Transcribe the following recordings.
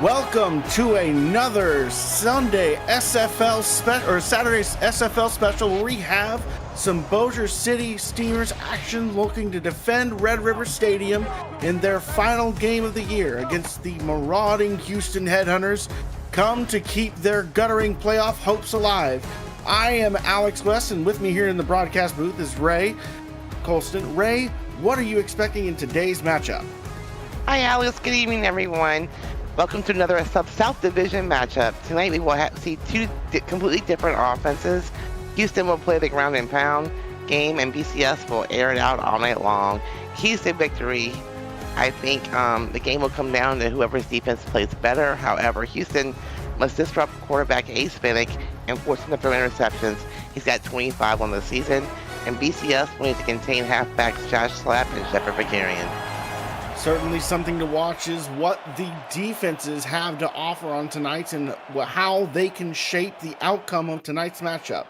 Welcome to another Sunday SFL or Saturday's SFL special, where we have some Bossier City Steamers action looking to defend Red River Stadium in their final game of the year against the marauding Houston Headhunters, come to keep their guttering playoff hopes alive. I am Alex West, and with me here in the broadcast booth is Ray Colston. Ray, what are you expecting in today's matchup? Hi Alex, good evening everyone. Welcome to another South Division matchup. Tonight we will see two completely different offenses. Houston will play the ground and pound game, and BCS will air it out all night long. Keys to victory, I think the game will come down to whoever's defense plays better. However, Houston must disrupt quarterback Ace Finnick and force him to throw interceptions. He's got 25 on the season, and BCS will need to contain halfbacks Josh Slapp and Shepard Vicarian. Certainly something to watch is what the defenses have to offer on tonight's and how they can shape the outcome of tonight's matchup.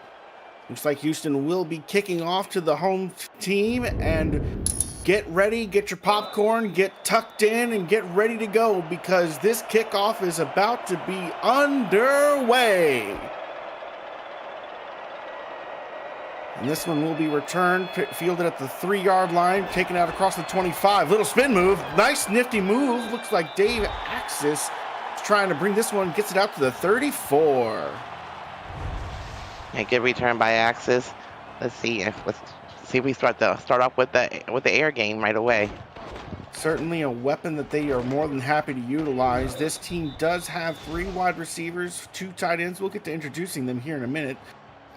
Looks like Houston will be kicking off to the home team, and get ready, get your popcorn, get tucked in, and get ready to go, because this kickoff is about to be underway. And this one will be returned, fielded at the 3-yard line, taken out across the 25. Little spin move, nice nifty move. Looks like Dave Axis is trying to bring this one, gets it out to the 34. A good return by Axis. Let's see if we start off with the air game right away. Certainly a weapon that they are more than happy to utilize. This team does have 3 wide receivers, 2 tight ends. We'll get to introducing them here in a minute.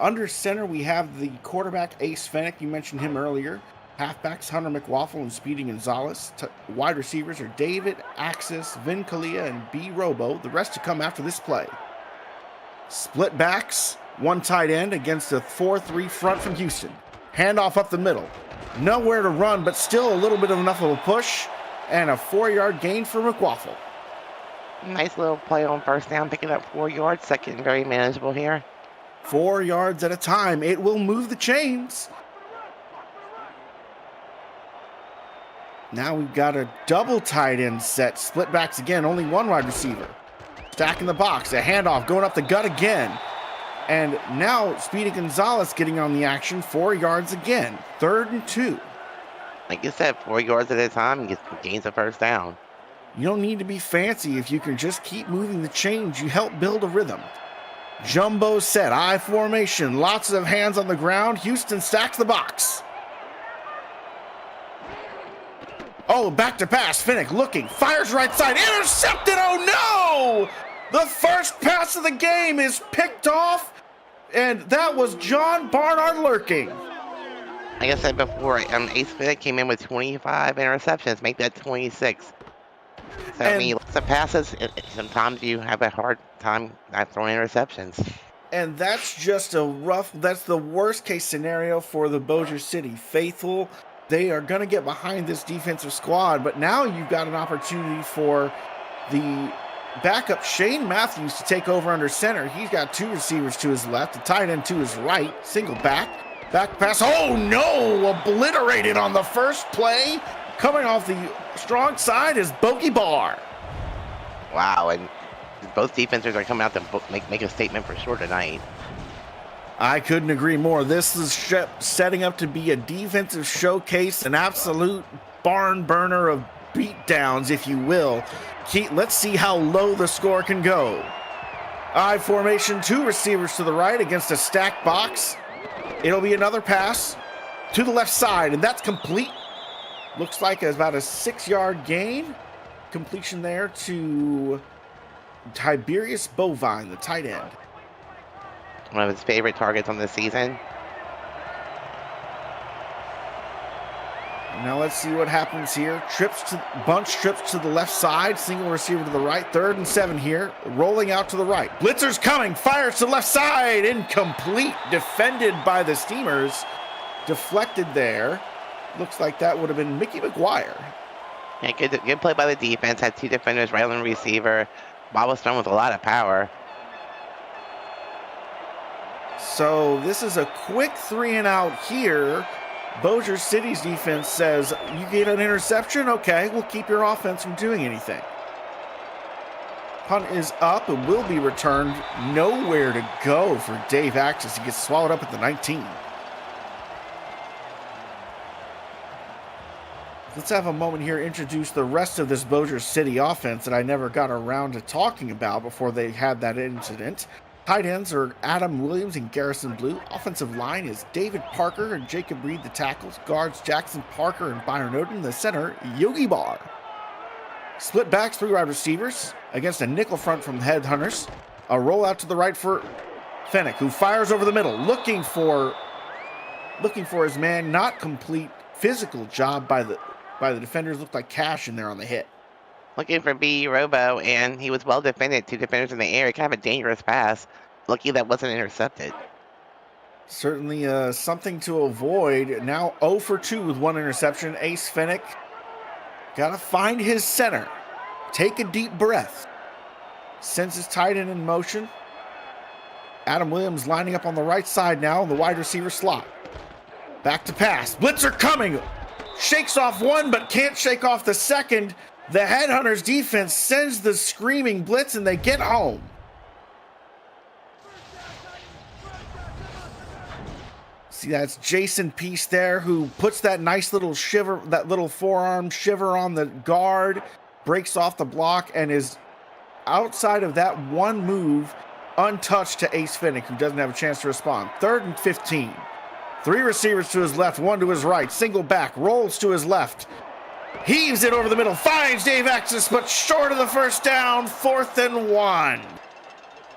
Under center, we have the quarterback, Ace Finnick. You mentioned him earlier. Halfbacks, Hunter McWaffle and Speedy Gonzalez. Wide receivers are David, Axis, Vin Kalia, and B. Robo. The rest to come after this play. Split backs, 1 tight end against a 4-3 front from Houston. Handoff up the middle. Nowhere to run, but still a little bit of enough of a push. And a 4-yard gain for McWaffle. Nice little play on first down, picking up 4 yards. Second, very manageable here. 4 yards at a time. It will move the chains. Now we've got a double tight end set. Split backs again. Only 1 wide receiver. Stack in the box. A handoff going up the gut again. And now Speedy Gonzalez getting on the action. 4 yards again. 3rd and 2. Like you said, 4 yards at a time and gains a first down. You don't need to be fancy. If you can just keep moving the chains, you help build a rhythm. Jumbo set, I formation, lots of hands on the ground. Houston stacks the box. Oh, back to pass. Finnick looking, fires right side, intercepted. Oh no! The first pass of the game is picked off, and that was John Barnard lurking. Like I said before, Ace Finnick came in with 25 interceptions, make that 26. So, I mean, lots of passes, sometimes you have a hard time not throwing interceptions. And that's just that's the worst case scenario for the Bossier City faithful. They are going to get behind this defensive squad, but now you've got an opportunity for the backup Shane Matthews to take over under center. He's got 2 receivers to his left, a tight end to his right, single back pass. Oh no, obliterated on the first play. Coming off the strong side is Bogey Barr. Wow, and both defenses are coming out to make a statement for sure tonight. I couldn't agree more. This is setting up to be a defensive showcase, an absolute barn burner of beatdowns, if you will. Let's see how low the score can go. I formation, 2 receivers to the right against a stacked box. It'll be another pass to the left side, and that's complete. Looks like about a 6-yard gain. Completion there to Tiberius Bovine, the tight end. One of his favorite targets on the season. Now let's see what happens here. Bunch trips to the left side. Single receiver to the right. 3rd and 7 here. Rolling out to the right. Blitzer's coming. Fires to the left side. Incomplete. Defended by the Steamers. Deflected there. Looks like that would have been Mickey McGuire. Yeah, good play by the defense. Had 2 defenders right on the receiver. Ball was thrown with a lot of power. So this is a quick 3 and out here. Bossier City's defense says, you get an interception? Okay, we'll keep your offense from doing anything. Punt is up. It will be returned. Nowhere to go for Dave Axis. He gets swallowed up at the 19. Let's have a moment here, introduce the rest of this Bossier City offense that I never got around to talking about before they had that incident. Tight ends are Adam Williams and Garrison Blue. Offensive line is David Parker and Jacob Reed, the tackles. Guards Jackson Parker and Byron Oden. The center, Yogi Bar. Split backs, 3 wide receivers against a nickel front from the Headhunters. A rollout to the right for Fennec, who fires over the middle, looking for his man. Not complete physical job by the defenders. Looked like cash in there on the hit. Looking for B. Robo, and he was well defended. 2 defenders in the air. Kind of a dangerous pass. Lucky that wasn't intercepted. Certainly something to avoid. Now 0 for 2 with 1 interception. Ace Fennec got to find his center. Take a deep breath. Sends his tight end in motion. Adam Williams lining up on the right side now in the wide receiver slot. Back to pass. Blitzer coming. Shakes off one, but can't shake off the second. The Headhunters defense sends the screaming blitz, and they get home. See, that's Jason Peace there, who puts that nice little shiver, that little forearm shiver on the guard, breaks off the block, and is outside of that one move, untouched to Ace Fennec, who doesn't have a chance to respond. 3rd and 15. 3 receivers to his left, 1 to his right. Single back, rolls to his left. Heaves it over the middle, finds Dave Axis, but short of the first down. 4th and 1.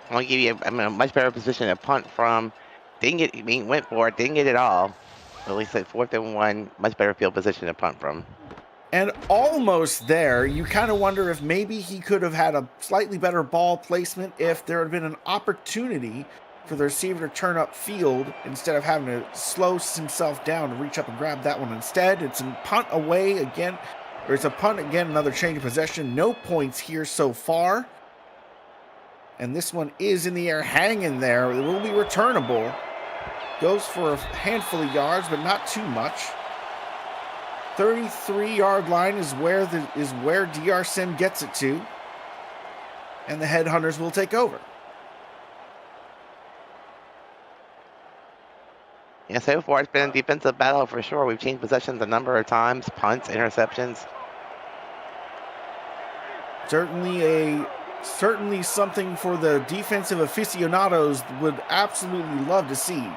I'll give you a much better position to punt from. Went for it, didn't get it all. At least at 4th and 1, much better field position to punt from. And almost there, you kind of wonder if maybe he could have had a slightly better ball placement if there had been an opportunity for the receiver to turn up field instead of having to slow himself down to reach up and grab that one instead. It's a punt away again, or it's a punt again, another change of possession. No points here so far. And this one is in the air, hanging there. It will be returnable. Goes for a handful of yards, but not too much. 33-yard line is where DR Sim gets it to. And the Headhunters will take over. Yeah, so far it's been a defensive battle for sure. We've changed possessions a number of times, punts, interceptions. Certainly something for the defensive aficionados would absolutely love to see.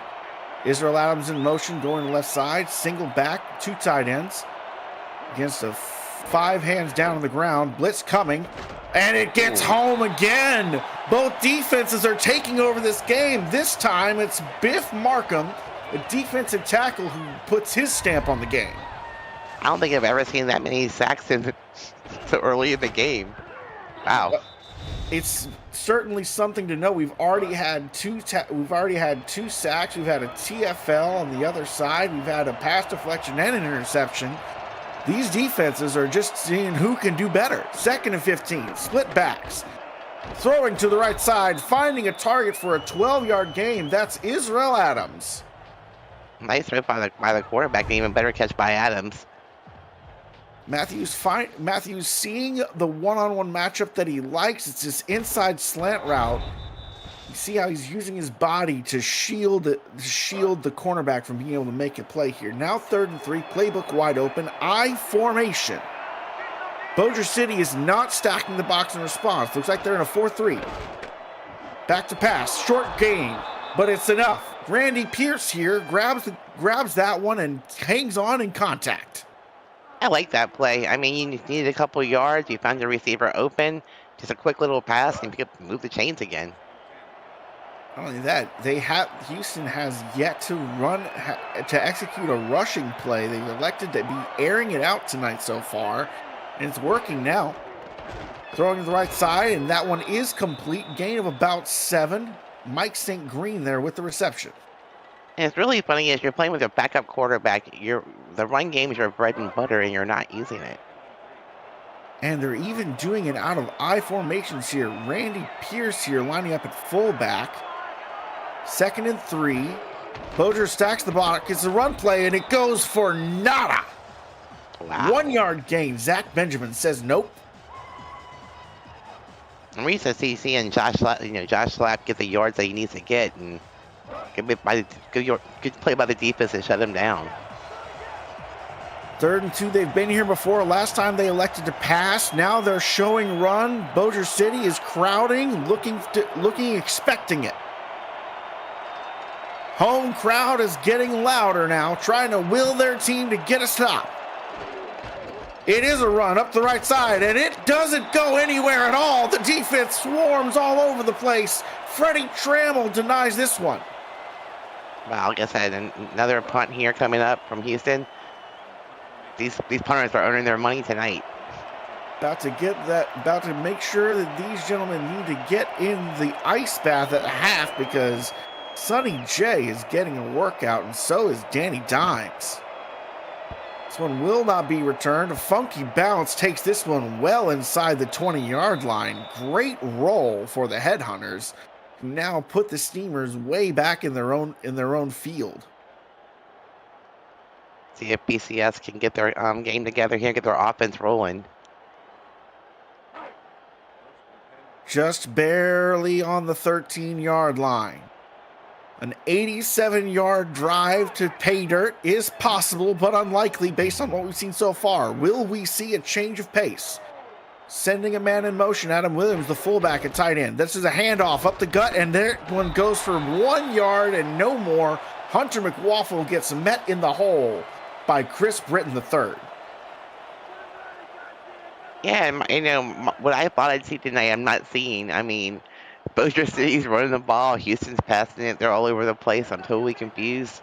Israel Adams in motion, going to left side, single back, 2 tight ends against a 5 hands down on the ground. Blitz coming, and it gets home again. Both defenses are taking over this game. This time it's Biff Markham, a defensive tackle, who puts his stamp on the game. I don't think I've ever seen that many sacks so early in the game. Wow. It's certainly something to know. We've already had 2 sacks. We've had a TFL on the other side. We've had a pass deflection and an interception. These defenses are just seeing who can do better. 2nd and 15, split backs. Throwing to the right side, finding a target for a 12-yard gain. That's Israel Adams. Nice throw by the quarterback, and even better catch by Adams. Matthews seeing the one-on-one matchup that he likes. It's this inside slant route. You see how he's using his body to shield the cornerback from being able to make a play here. Now 3rd and 3, playbook wide open, I formation. Bossier City is not stacking the box in response. Looks like they're in a 4-3. Back to pass, short gain, but it's enough. Randy Pierce here grabs that one and hangs on in contact. I like that play. I mean, you needed a couple yards. You found the receiver open. Just a quick little pass, and you could move the chains again. Not only that, Houston has yet to execute a rushing play. They've elected to be airing it out tonight so far, and it's working now. Throwing to the right side, and that one is complete. Gain of about 7. Mike St. Green there with the reception. And it's really funny is you're playing with a backup quarterback. The run game is your bread and butter, and you're not using it. And they're even doing it out of I formations here. Randy Pierce here lining up at fullback. 2nd and 3. Bossier stacks the block. It's a run play, and it goes for nada. Wow. 1-yard gain. Zach Benjamin says nope. I'm used to seeing Josh Slapp get the yards that he needs to get, and good play by the defense to shut him down. 3rd and 2, they've been here before. Last time they elected to pass. Now they're showing run. Bossier City is crowding, looking, expecting it. Home crowd is getting louder now, trying to will their team to get a stop. It is a run up the right side, and it doesn't go anywhere at all. The defense swarms all over the place. Freddie Trammell denies this one. Well, like I said, another punt here coming up from Houston. These punters are earning their money tonight. About to make sure that these gentlemen need to get in the ice bath at half, because Sonny J is getting a workout, and so is Danny Dimes. This one will not be returned. A funky bounce takes this one well inside the 20-yard line. Great roll for the Headhunters, who now put the Steamers way back in their own field. See if BCS can get their game together here, get their offense rolling. Just barely on the 13-yard line. An 87-yard drive to pay dirt is possible, but unlikely based on what we've seen so far. Will we see a change of pace? Sending a man in motion, Adam Williams, the fullback at tight end. This is a handoff up the gut, and that one goes for 1 yard and no more. Hunter McWaffle gets met in the hole by Chris Britton III. Yeah, what I thought I'd see tonight, I'm not seeing. I mean, Bossier City's running the ball, Houston's passing it, they're all over the place. I'm totally confused.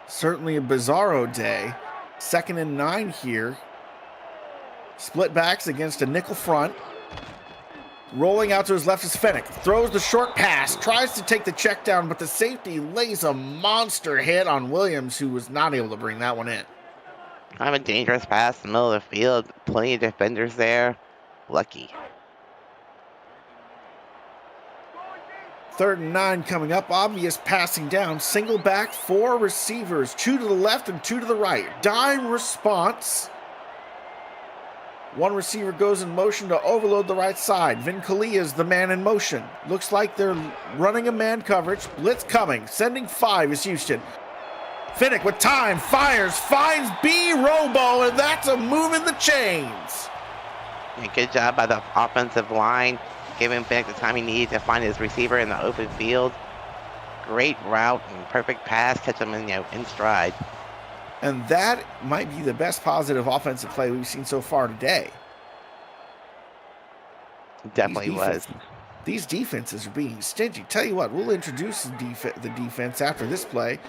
Certainly a bizarro day. 2nd and 9 here. Split backs against a nickel front. Rolling out to his left is Fennick. Throws the short pass. Tries to take the check down, but the safety lays a monster hit on Williams, who was not able to bring that one in. Kind of a dangerous pass in the middle of the field. Plenty of defenders there. Lucky. 3rd and 9 coming up. Obvious passing down. Single back, 4 receivers. 2 to the left and 2 to the right. Dime response. 1 receiver goes in motion to overload the right side. Vin Kalia is the man in motion. Looks like they're running a man coverage. Blitz coming. Sending 5 is Houston. Fennick with time. Fires. Finds B. Robo. And that's a move in the chains. Yeah, good job by the offensive line. Giving Fennick the time he needed to find his receiver in the open field. Great route and perfect pass. Catch him in stride. And that might be the best positive offensive play we've seen so far today. Definitely was. These defenses are being stingy. Tell you what, we'll introduce the defense after this play.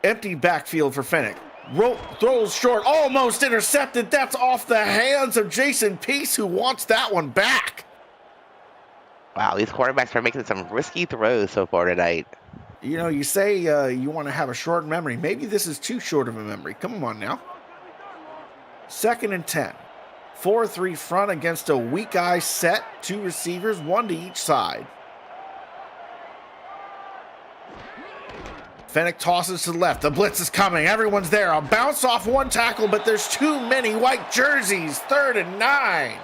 Empty backfield for Fennick. Throws short, almost intercepted. That's off the hands of Jason Peace, who wants that one back. Wow, these quarterbacks are making some risky throws so far tonight. You know, you say you want to have a short memory. Maybe this is too short of a memory. Come on now. 2nd and 10. 4-3 front against a weak eye set. 2 receivers, 1 to each side. Fennick tosses to the left. The blitz is coming. Everyone's there. A bounce off 1 tackle, but there's too many white jerseys. 3rd and 9.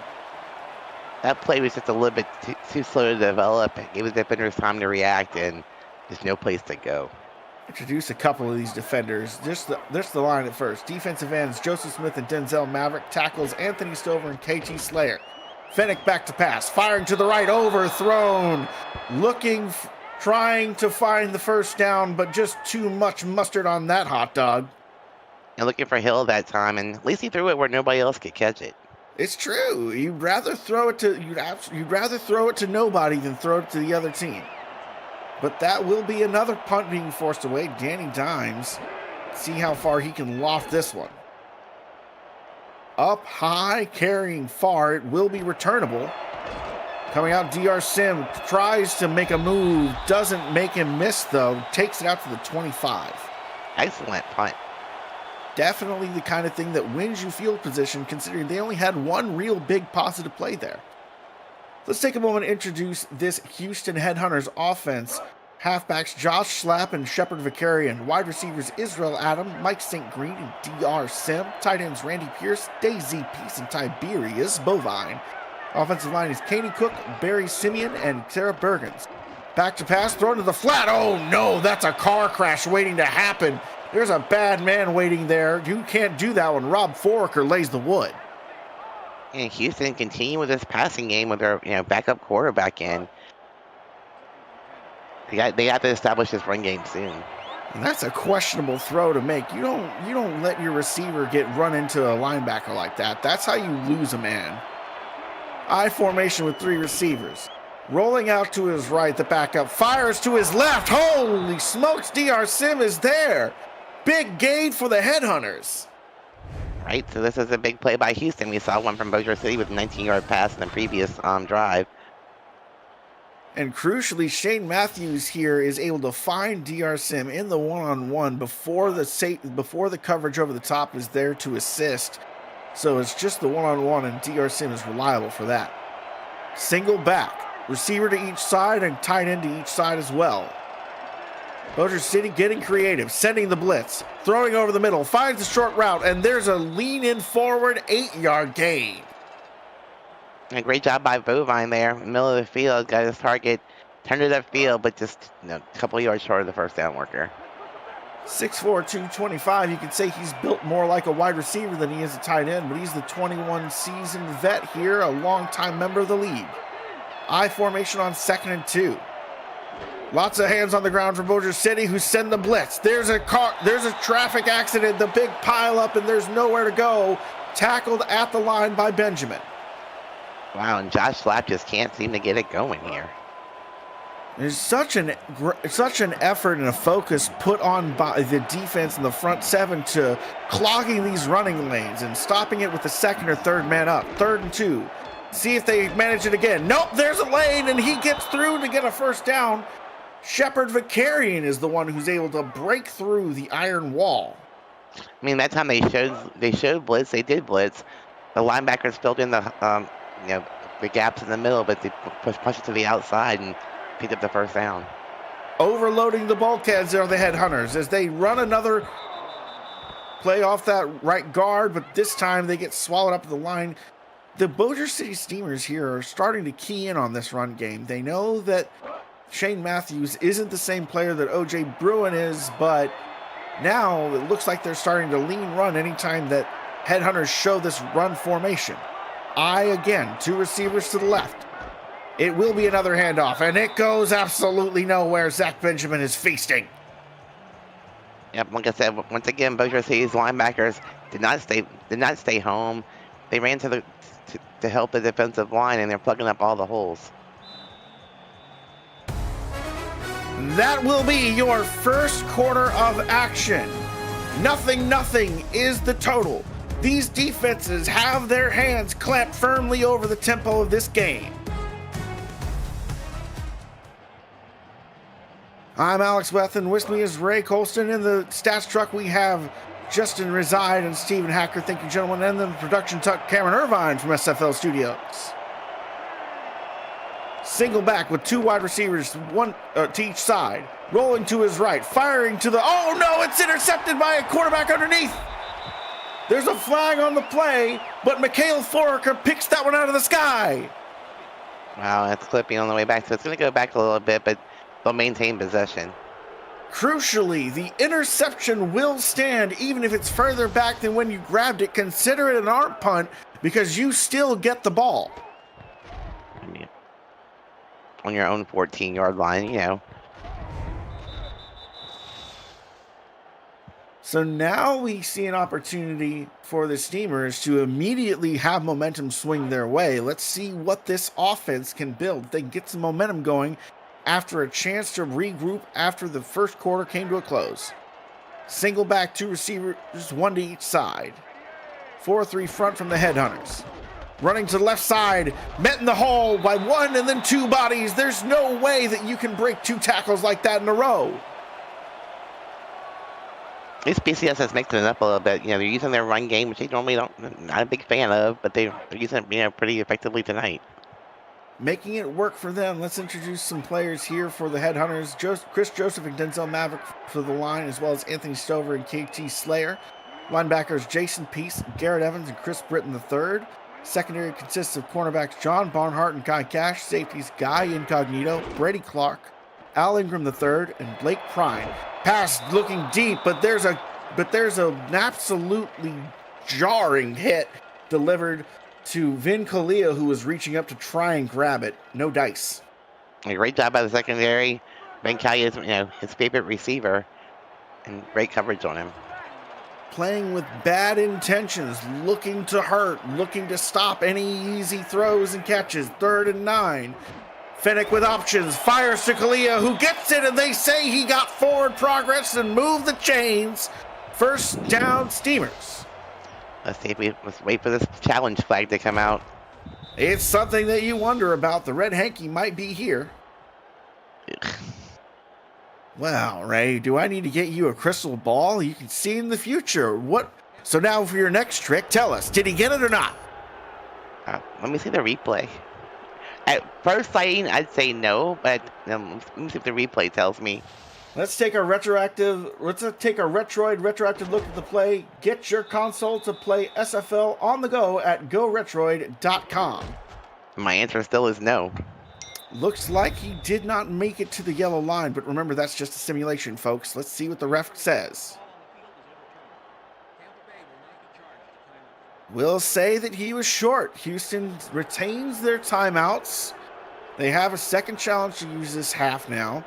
That play was just a little bit too slow to develop. It gave the defenders time to react, and there's no place to go. Introduce a couple of these defenders. Just the line at first. Defensive ends, Joseph Smith and Denzel Maverick. Tackles, Anthony Stover and KT Slayer. Fennick back to pass. Firing to the right, overthrown. Trying to find the first down, but just too much mustard on that hot dog. And looking for Hill that time, and at least he threw it where nobody else could catch it. It's true. You'd rather throw it to nobody than throw it to the other team. But that will be another punt being forced away. Danny Dimes, see how far he can loft this one. Up high, carrying far. It will be returnable. Coming out, DR Sim tries to make a move. Doesn't make him miss, though. Takes it out to the 25. Excellent punt. Definitely the kind of thing that wins you field position, considering they only had 1 real big positive play there. Let's take a moment to introduce this Houston Headhunters offense. Halfbacks Josh Slapp and Shepard Vicarian. Wide receivers Israel Adam, Mike St. Green, and DR Sim. Tight ends Randy Pierce, Daisy Peace, and Tiberius Bovine. Offensive line is Katie Cook, Barry Simeon, and Sarah Bergens. Back to pass, thrown to the flat. Oh no, that's a car crash waiting to happen. There's a bad man waiting there. You can't do that when Rob Foraker lays the wood. And Houston continue with this passing game with their backup quarterback in. They have to establish this run game soon. And that's a questionable throw to make. You don't let your receiver get run into a linebacker like that. That's how you lose a man. I formation with 3 receivers. Rolling out to his right, the backup fires to his left. Holy smokes, DR Sim is there. Big gain for the Headhunters. Right, so this is a big play by Houston. We saw one from Bossier City with a 19-yard pass in the previous drive. And crucially, Shane Matthews here is able to find DR Sim in the one-on-one before the coverage over the top is there to assist. So it's just the one-on-one, and DR Sim is reliable for that. Single back, receiver to each side and tight end to each side as well. Bossier City getting creative, sending the blitz, throwing over the middle, finds the short route, and there's a lean-in forward 8-yard gain. A great job by Bovine there, middle of the field, got his target, turned it upfield, but just a couple of yards short of the first down worker. 6'4", 225. You could say he's built more like a wide receiver than he is a tight end, but he's the 21 seasoned vet here, a longtime member of the league. I formation on 2nd and 2. Lots of hands on the ground for Bossier City, who send the blitz. There's a traffic accident, the big pile up, and there's nowhere to go. Tackled at the line by Benjamin. Wow, and Josh Slapp just can't seem to get it going here. There's such an effort and a focus put on by the defense in the front 7 to clogging these running lanes and stopping it with the 2nd or 3rd man up. 3rd and 2. See if they manage it again. Nope, there's a lane, and he gets through to get a first down. Shepard Vicarian is the one who's able to break through the iron wall. I mean, that time they showed blitz. They did blitz. The linebackers filled in the gaps in the middle, but they pushed it to the outside and picked up the first down. Overloading the bulkheads are the Headhunters as they run another play off that right guard, but this time they get swallowed up at the line. The Bossier City Steamers here are starting to key in on this run game. They know that Shane Matthews isn't the same player that OJ Bruin is, but now it looks like they're starting to lean run anytime that Headhunters show this run formation. Again, 2 receivers to the left. It will be another handoff, and it goes absolutely nowhere. Zach Benjamin is feasting. Yep, like I said, once again, Bossier City's linebackers did not stay home. They ran to help the defensive line, and they're plugging up all the holes. That will be your first quarter of action. 0-0 is the total. These defenses have their hands clamped firmly over the tempo of this game. I'm Alex Bethan. With me is Ray Colston. In the stats truck, we have Justin Reside and Stephen Hacker. Thank you, gentlemen. And the production tuck, Cameron Irvine from SFL Studios. Single back with 2 wide receivers, 1 to each side. Rolling to his right, firing to the... Oh, no, it's intercepted by a quarterback underneath. There's a flag on the play, but Mikhail Foraker picks that one out of the sky. Wow, that's clipping on the way back, so it's going to go back a little bit, but they'll maintain possession. Crucially, the interception will stand even if it's further back than when you grabbed it. Consider it an arm punt because you still get the ball. I mean, on your own 14-yard line, So now we see an opportunity for the Steamers to immediately have momentum swing their way. Let's see what this offense can build. They get some momentum going after a chance to regroup after the first quarter came to a close. Single back, 2 receivers, 1 to each side. 4-3 front from the Headhunters. Running to the left side, met in the hole by 1 and then 2 bodies. There's no way that you can break 2 tackles like that in a row. At least BCS has mixed it up a little bit. They're using their run game, which they normally not a big fan of, but they're using it, pretty effectively tonight. Making it work for them. Let's introduce some players here for the Headhunters. Chris Joseph and Denzel Maverick for the line, as well as Anthony Stover and KT Slayer. Linebackers Jason Peace, Garrett Evans, and Chris Britton III. Secondary consists of cornerbacks John Barnhart and Guy Cash, safeties Guy Incognito, Brady Clark, Al Ingram III, and Blake Prine. Pass looking deep, but there's an absolutely jarring hit delivered to Vin Kalia, who was reaching up to try and grab it. No dice. A great job by the secondary. Ben Kalia is, his favorite receiver, and great coverage on him. Playing with bad intentions, looking to hurt, looking to stop any easy throws and catches. 3rd and 9. Fennec with options, fires to Kalia, who gets it, and they say he got forward progress and moved the chains. First down, Steamers. Let's wait for this challenge flag to come out. It's something that you wonder about. The red hanky might be here. Ugh. Well, Ray, do I need to get you a crystal ball? You can see in the future. What? So now for your next trick, tell us, did he get it or not? Let me see the replay. At first sighting, I'd say no, but let me see if the replay tells me. Let's take a retroactive look at the play. Get your console to play SFL on the go at goretroid.com. My answer still is no. Looks like he did not make it to the yellow line, but remember, that's just a simulation, folks. Let's see what the ref says. We'll say that he was short. Houston retains their timeouts. They have a second challenge to use this half now.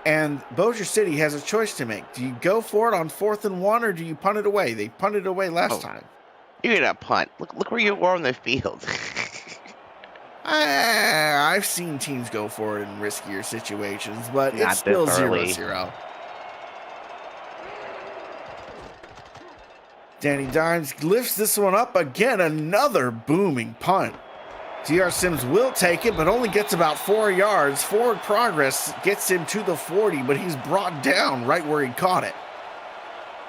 And Bossier City has a choice to make. Do you go for it on 4th and 1, or do you punt it away? They punted it away last time. You're gonna punt. Look where you were on the field. I've seen teams go for it in riskier situations, but Not it's still this early. 0-0. Danny Dimes lifts this one up again. Another booming punt. DR Sims will take it, but only gets about 4 yards. Forward progress gets him to the 40, but he's brought down right where he caught it.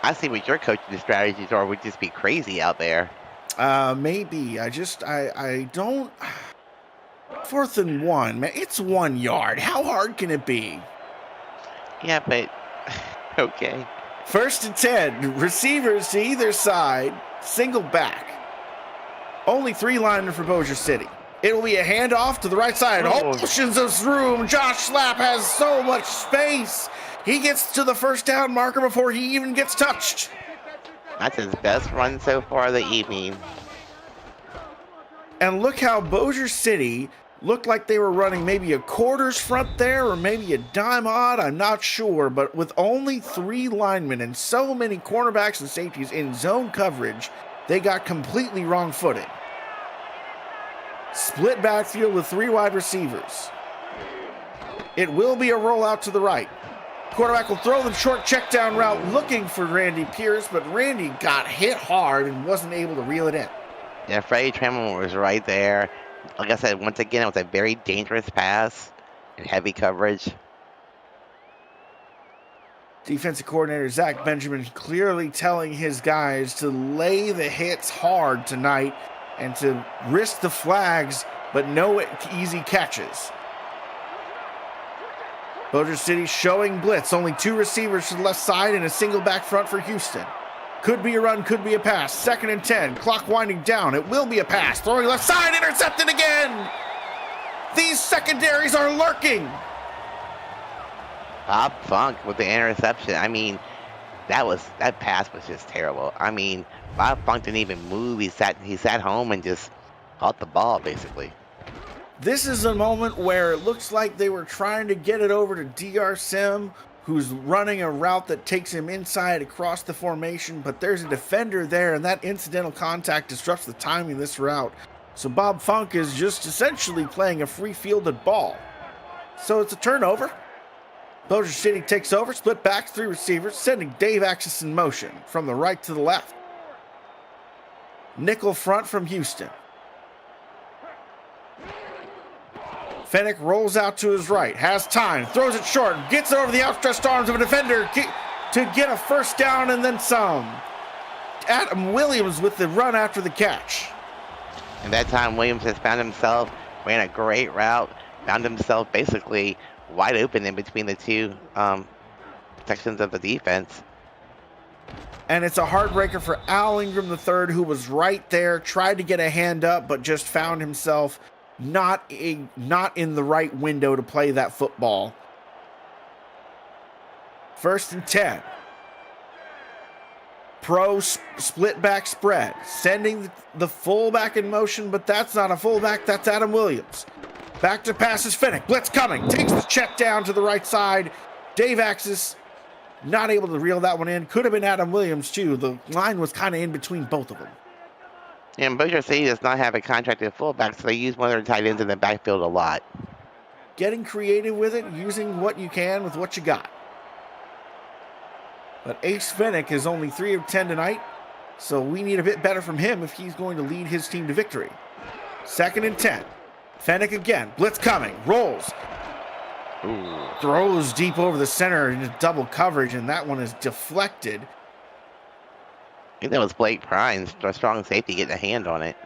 I see what your coaching strategies are. Would just be crazy out there. Maybe. I don't... 4th and 1, man. It's 1 yard. How hard can it be? Yeah, but okay. 1st and 10. Receivers to either side. Single back. Only 3-liner for Bossier City. It will be a handoff to the right side. Oceans of room. Josh Slapp has so much space. He gets to the first down marker before he even gets touched. That's his best run so far of the evening. And look how Bossier City looked like they were running maybe a quarters front there or maybe a dime odd. I'm not sure. But with only 3 linemen and so many cornerbacks and safeties in zone coverage, they got completely wrong-footed. Split backfield with 3 wide receivers. It will be a rollout to the right. Quarterback will throw the short check down route looking for Randy Pierce, but Randy got hit hard and wasn't able to reel it in. Yeah, Freddie Trammell was right there. Like I said, once again, it was a very dangerous pass and heavy coverage. Defensive coordinator Zach Benjamin clearly telling his guys to lay the hits hard tonight and to risk the flags, but no easy catches. Bossier City showing blitz. Only 2 receivers to the left side and a single back front for Houston. Could be a run, could be a pass. 2nd and 10. Clock winding down. It will be a pass. Throwing left side. Intercepted again. These secondaries are lurking. Bob Funk with the interception. I mean, that pass was just terrible. I mean, Bob Funk didn't even move. He sat home and just caught the ball, basically. This is a moment where it looks like they were trying to get it over to DR Sim, who's running a route that takes him inside across the formation, but there's a defender there, and that incidental contact disrupts the timing of this route. So Bob Funk is just essentially playing a free-fielded ball. So it's a turnover. Bossier City takes over, split back, 3 receivers, sending Dave Axis in motion from the right to the left. Nickel front from Houston. Fennec rolls out to his right, has time, throws it short, gets it over the outstretched arms of a defender to get a first down and then some. Adam Williams with the run after the catch. And that time, Williams has found himself, ran a great route, found himself basically wide open in between the 2 sections of the defense. And it's a heartbreaker for Al Ingram III, who was right there, tried to get a hand up, but just found himself not in the right window to play that football. 1st and 10. Pro split back spread, sending the fullback in motion, but that's not a fullback, that's Adam Williams. Back to passes, Finnick, blitz coming, takes the check down to the right side. Dave Axis not able to reel that one in. Could have been Adam Williams too. The line was kind of in between both of them. And Bossier City does not have a contracted fullback, so they use one of their tight ends in the backfield a lot. Getting creative with it, using what you can with what you got. But Ace Finnick is only 3 of 10 tonight, so we need a bit better from him if he's going to lead his team to victory. 2nd and 10. Finnick again, blitz coming, rolls. Ooh. Throws deep over the center into double coverage, and that one is deflected. I think that was Blake Prine's strong safety getting a hand on it.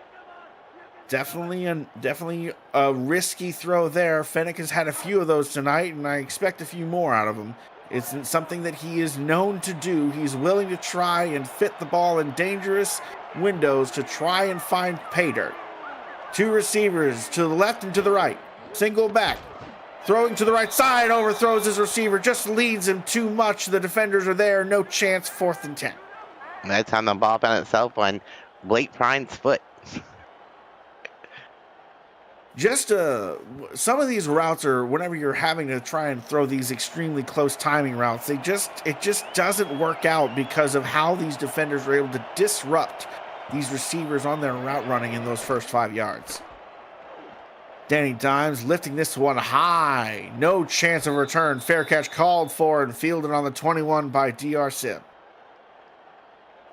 Definitely a risky throw there. Finnick has had a few of those tonight, and I expect a few more out of him. It's something that he is known to do. He's willing to try and fit the ball in dangerous windows to try and find pay dirt. 2 receivers to the left and to the right. Single back. Throwing to the right side, overthrows his receiver, just leads him too much. The defenders are there, no chance, 4th and 10. And that time the ball found itself on Blake Prine's foot. Just some of these routes are, whenever you're having to try and throw these extremely close timing routes, it just doesn't work out because of how these defenders are able to disrupt these receivers on their route running in those first 5 yards. Danny Dimes lifting this one high. No chance of return. Fair catch called for and fielded on the 21 by DR Sim.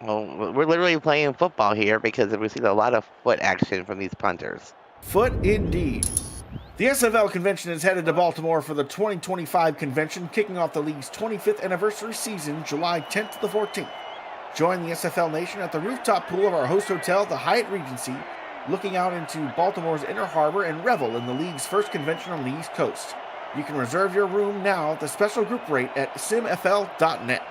Well, we're literally playing football here because we see a lot of foot action from these punters. Foot indeed. The SFL convention is headed to Baltimore for the 2025 convention, kicking off the league's 25th anniversary season, July 10th to the 14th. Join the SFL Nation at the rooftop pool of our host hotel, the Hyatt Regency, looking out into Baltimore's Inner Harbor and revel in the league's first convention on the East Coast. You can reserve your room now at the special group rate at simfl.net.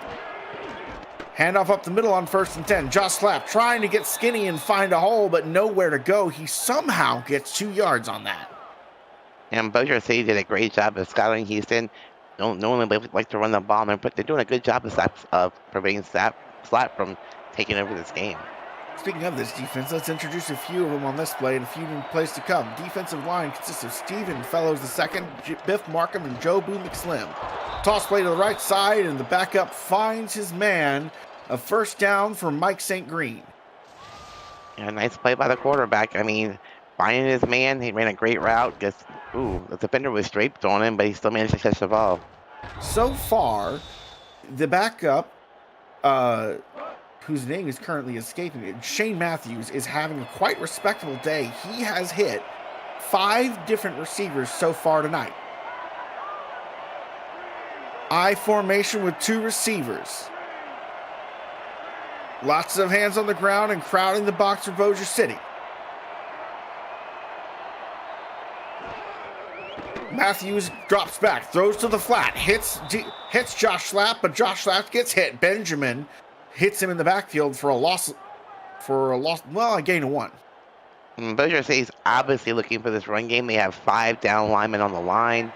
Handoff up the middle on 1st and 10. Josh Slapp trying to get skinny and find a hole, but nowhere to go. He somehow gets 2 yards on that. And Bossier City did a great job of scouting Houston. Don't normally like to run the ball, but they're doing a good job of preventing Slapp from taking over this game. Speaking of this defense, let's introduce a few of them on this play and a few in place to come. Defensive line consists of Steven Fellows II, Biff Markham, and Joe Boo McSlim. Toss play to the right side, and the backup finds his man. A 1st down for Mike St. Green. Yeah, nice play by the quarterback. I mean, finding his man, he ran a great route. The defender was draped on him, but he still managed to catch the ball. So far, the backup, whose name is currently escaping me, Shane Matthews, is having a quite respectable day. He has hit 5 different receivers so far tonight. I formation with 2 receivers. Lots of hands on the ground and crowding the box for Bossier City. Matthews drops back, throws to the flat, hits Josh Slapp, but Josh Slapp gets hit. Benjamin hits him in the backfield for a loss, well, a gain of 1. Bossier City's obviously looking for this run game. They have 5 down linemen on the line.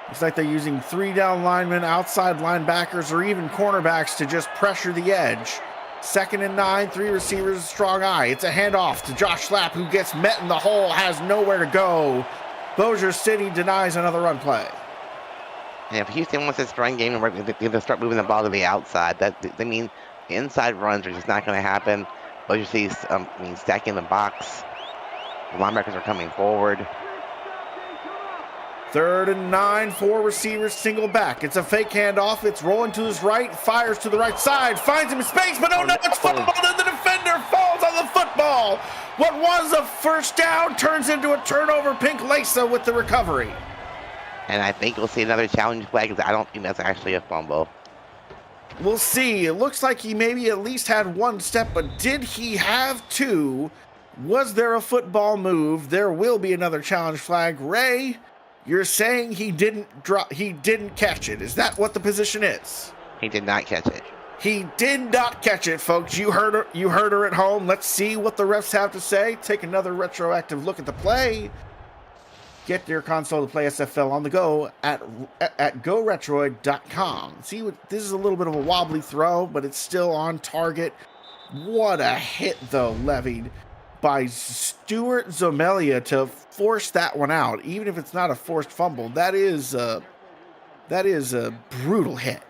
It's like they're using 3 down linemen, outside linebackers, or even cornerbacks to just pressure the edge. 2nd and 9, 3 receivers, strong eye. It's a handoff to Josh Slapp, who gets met in the hole, has nowhere to go. Bossier City denies another run play. And if Houston wants this run game, they have to start moving the ball to the outside. That means the inside runs are just not going to happen. Bossier City's stacking the box. The linebackers are coming forward. 3rd and 9, 4 receivers, single back. It's a fake handoff. It's rolling to his right, fires to the right side, finds him in space, but it's fumbled, and the defender falls on the football. What was a 1st down turns into a turnover. Pink Lesa with the recovery. And I think we'll see another challenge flag, because I don't think that's actually a fumble. We'll see. It looks like he maybe at least had 1 step, but did he have 2? Was there a football move? There will be another challenge flag. Ray, you're saying he didn't catch it. Is that what the position is? He did not catch it. He did not catch it, folks. You heard her. You heard her at home. Let's see what the refs have to say. Take another retroactive look at the play. Get your console to play SFL on the go at goretroid.com. See what this is a little bit of a wobbly throw, but it's still on target. What a hit though, levied by Stuart Zomelia to force that one out. Even if it's not a forced fumble, that is a brutal hit.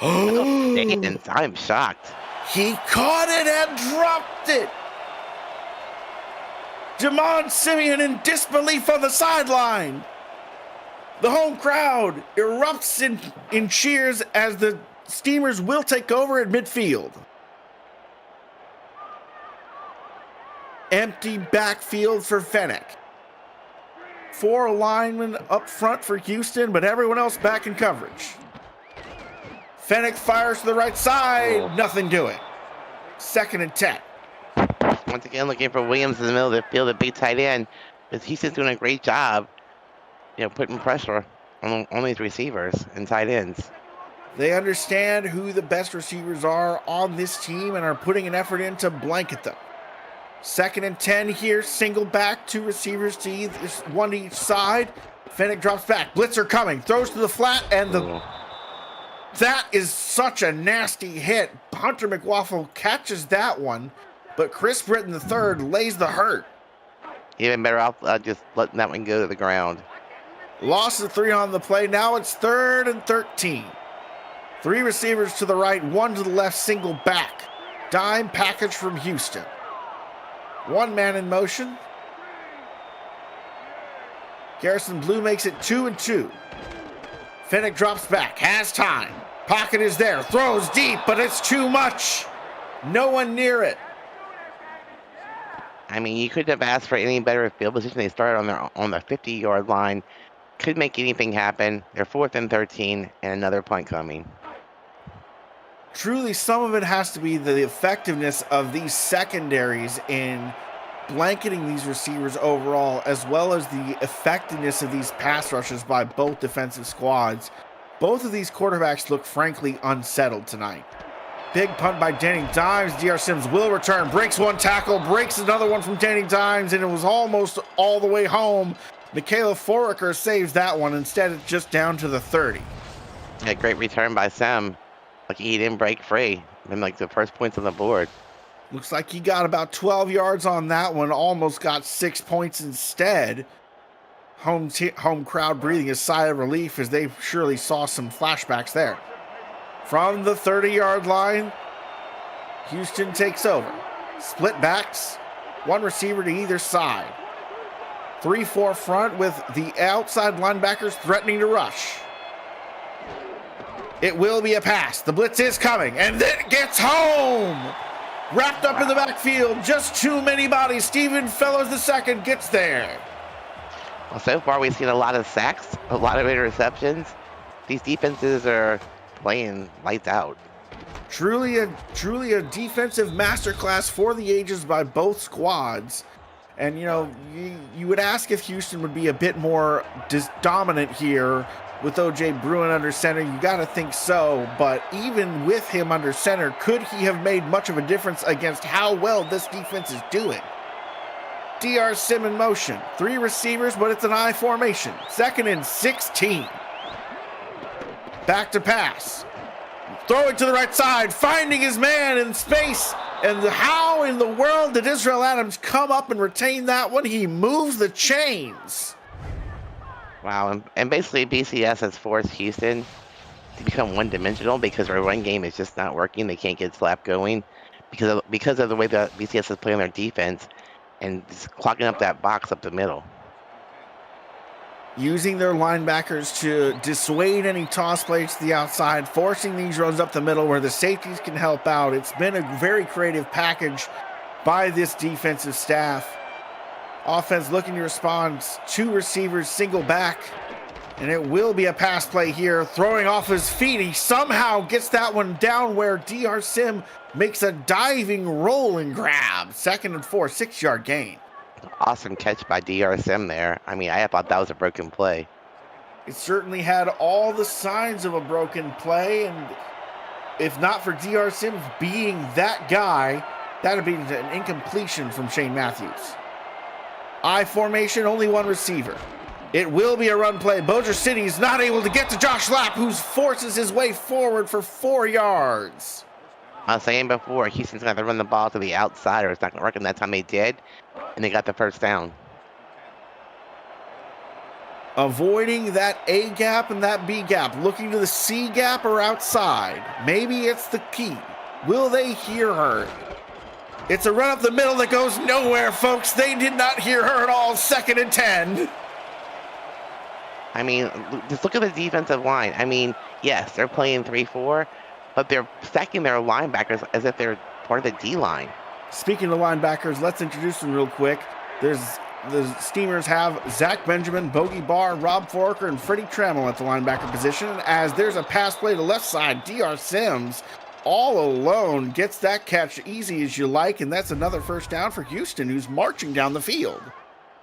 I'm shocked. He caught it and dropped it. Jamon Simeon in disbelief on the sideline. The home crowd erupts in cheers as the Steamers will take over at midfield. Empty backfield for Fennec. 4 linemen up front for Houston, but everyone else back in coverage. Fennec fires to the right side. Nothing doing. 2nd and 10. Once again, looking for Williams in the middle of the field, a big tight end. But Houston's doing a great job, putting pressure on these receivers and tight ends. They understand who the best receivers are on this team and are putting an effort in to blanket them. 2nd and 10 here, single back, 2 receivers to one to each side. Fennec drops back, blitzer coming, throws to the flat, and that is such a nasty hit. Hunter McWaffle catches that one, but Chris Britton III lays the hurt. Even better off just letting that one go to the ground. Loss of 3 on the play. Now it's 3rd and 13. 3 receivers to the right, 1 to the left, single back. Dime package from Houston. 1 man in motion. Garrison Blue makes it 2 and 2. Fennec drops back, has time. Pocket is there, throws deep, but it's too much. No one near it. I mean, you couldn't have asked for any better field position. They started on the 50-yard line. Could make anything happen. They're 4th and 13, and another punt coming. Truly, some of it has to be the effectiveness of these secondaries in blanketing these receivers overall, as well as the effectiveness of these pass rushes by both defensive squads. Both of these quarterbacks look frankly unsettled tonight. Big punt by Danny Dimes. DR Sims will return, breaks 1 tackle, breaks another one from Danny Dimes, and it was almost all the way home. Michaela Foraker saves that one. Instead, it's just down to the 30. A great return by Sam. Like he didn't break free. And like the first points on the board. Looks like he got about 12 yards on that one. Almost got 6 points instead. Home crowd breathing a sigh of relief as they surely saw some flashbacks there. From the 30-yard line, Houston takes over. Split backs, 1 receiver to either side. 3-4 front with the outside linebackers threatening to rush. It will be a pass. The blitz is coming, and then it gets home. Wrapped up in the backfield, just too many bodies. Stephen Fellows II gets there. Well, so far we've seen a lot of sacks, a lot of interceptions. These defenses are playing lights out. Truly a defensive masterclass for the ages by both squads. And, you would ask if Houston would be a bit more dominant here with O.J. Bruin under center. You got to think so. But even with him under center, could he have made much of a difference against how well this defense is doing? DR Sim in motion. 3 receivers, but it's an I formation. 2nd and 16. Back to pass. Throwing to the right side, finding his man in space. And how in the world did Israel Adams come up and retain that one? He moves the chains. Wow, and basically BCS has forced Houston to become one-dimensional because their run game is just not working. They can't get slap going because of the way that BCS is playing their defense and just clogging up that box up the middle. Using their linebackers to dissuade any toss plays to the outside, forcing these runs up the middle where the safeties can help out. It's been a very creative package by this defensive staff. Offense looking to respond. 2 receivers, single back. And it will be a pass play here. Throwing off his feet. He somehow gets that one down where DR Sim makes a diving roll and grab. 2nd and 4, 6-yard gain. Awesome catch by DR Sim there. I mean, I thought that was a broken play. It certainly had all the signs of a broken play, and if not for DR Sims being that guy, that would be an incompletion from Shane Matthews. I formation, only one receiver. It will be a run play. Bossier City is not able to get to Josh Lapp, who forces his way forward for 4 yards. I was saying before, Houston's going to run the ball to the outside, or it's not going to work, and that time they did, and they got the first down. Avoiding that A gap and that B gap, looking to the C gap or outside. Maybe it's the key. Will they hear her? It's a run up the middle that goes nowhere, folks. They did not hear her at all. 2nd and 10. I mean, just look at the defensive line. I mean, yes, they're playing 3-4, but they're stacking their linebackers as if they're part of the D-line. Speaking of linebackers, let's introduce them real quick. The Steamers have Zach Benjamin, Bogey Barr, Rob Forker, and Freddie Trammell at the linebacker position. As there's a pass play to left side, DR Sims all alone gets that catch easy as you like, and that's another first down for Houston, who's marching down the field.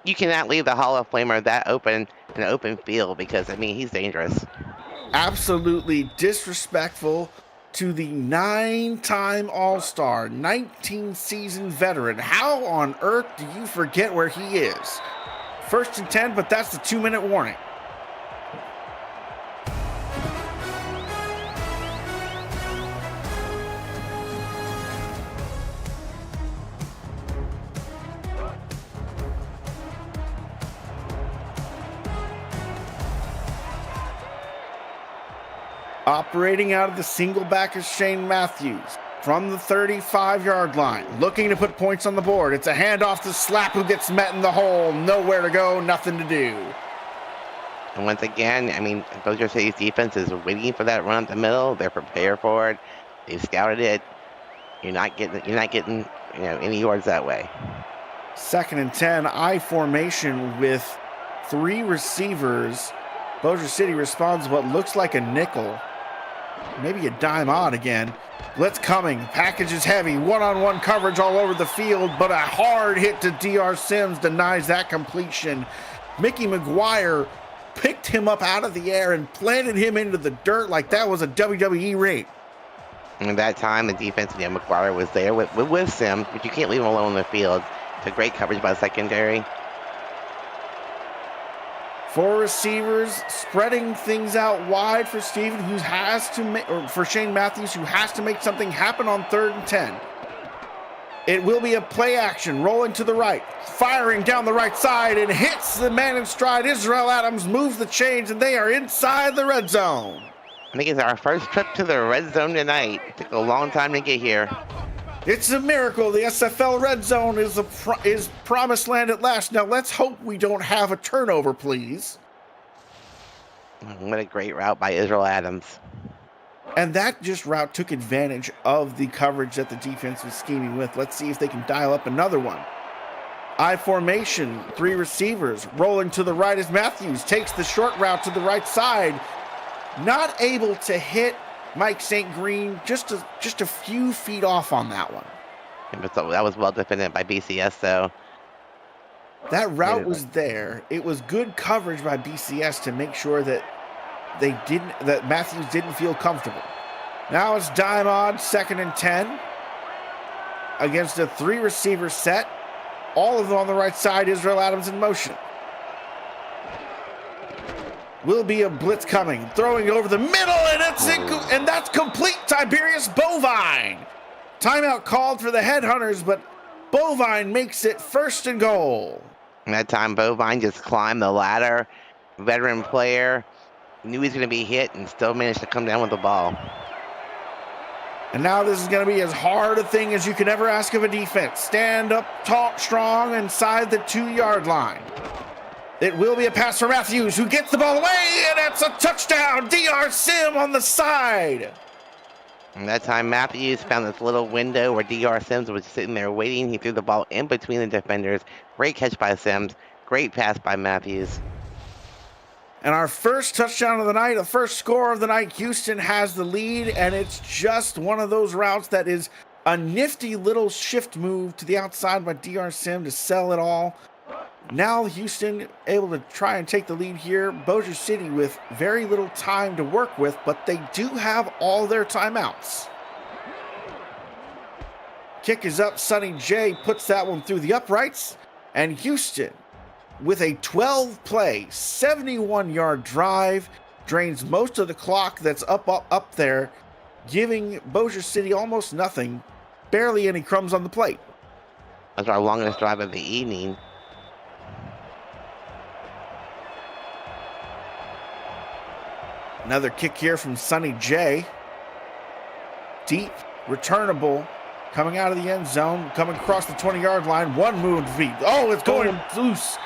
You cannot leave the Hall of Famer that open in an open field because, I mean, he's dangerous. Absolutely disrespectful to the 9-time All-Star, 19-season veteran. How on earth do you forget where he is? 1st and 10, but that's the 2-minute warning. Operating out of the single back is Shane Matthews from the 35-yard line, looking to put points on the board. It's a handoff to Slap, who gets met in the hole. Nowhere to go, nothing to do. And once again, I mean, Bossier City's defense is waiting for that run up the middle. They're prepared for it. They've scouted it. You're not getting any yards that way. 2nd and 10, I formation with 3 receivers. Bossier City responds to what looks like a nickel. Maybe a dime odd again. Blitz coming. Package is heavy. One-on-one coverage all over the field, but a hard hit to DR Sims denies that completion. Mickey McGuire picked him up out of the air and planted him into the dirt like that was a WWE ring. And at that time, the defense, McGuire was there with Sims, but you can't leave him alone in the field. It's a great coverage by the secondary. 4 receivers spreading things out wide for Steven, who has to make, or for Shane Matthews, who has to make something happen on 3rd and 10. It will be a play action, rolling to the right, firing down the right side, and hits the man in stride. Israel Adams moves the chains, and they are inside the red zone. I think it's our first trip to the red zone tonight. It took a long time to get here. It's a miracle. The SFL red zone is promised land at last. Now let's hope we don't have a turnover, please. What a great route by Israel Adams. And that route took advantage of the coverage that the defense was scheming with. Let's see if they can dial up another one. I formation, 3 receivers. Rolling to the right as Matthews takes the short route to the right side. Not able to hit Mike St. Green, just a few feet off on that one. That was well defended by BCS, though. That route was there. It was good coverage by BCS to make sure that Matthews didn't feel comfortable. Now it's dime odd, 2nd and 10 against a 3-receiver set. All of them on the right side. Israel Adams in motion. Will be a blitz coming, throwing over the middle, and that's complete. Tiberius Bovine. Timeout called for the Headhunters, but Bovine makes it 1st and goal. And that time, Bovine just climbed the ladder. Veteran player, knew he was going to be hit, and still managed to come down with the ball. And now this is going to be as hard a thing as you could ever ask of a defense. Stand up, tall, strong, inside the 2-yard line. It will be a pass for Matthews, who gets the ball away, and it's a touchdown. DR Sim on the side. And that time, Matthews found this little window where DR Sims was sitting there waiting. He threw the ball in between the defenders. Great catch by Sims. Great pass by Matthews. And our first touchdown of the night, the first score of the night, Houston has the lead, and it's just one of those routes that is a nifty little shift move to the outside by DR Sim to sell it all. Now Houston able to try and take the lead here. Bossier City with very little time to work with, but they do have all their timeouts. Kick is up. Sonny J puts that one through the uprights. And Houston, with a 12-play, 71-yard drive, drains most of the clock that's up there, giving Bossier City almost nothing, barely any crumbs on the plate. That's our longest drive of the evening. Another kick here from Sonny J. Deep, returnable, coming out of the end zone, coming across the 20-yard line. One move feet. Oh, it's going loose.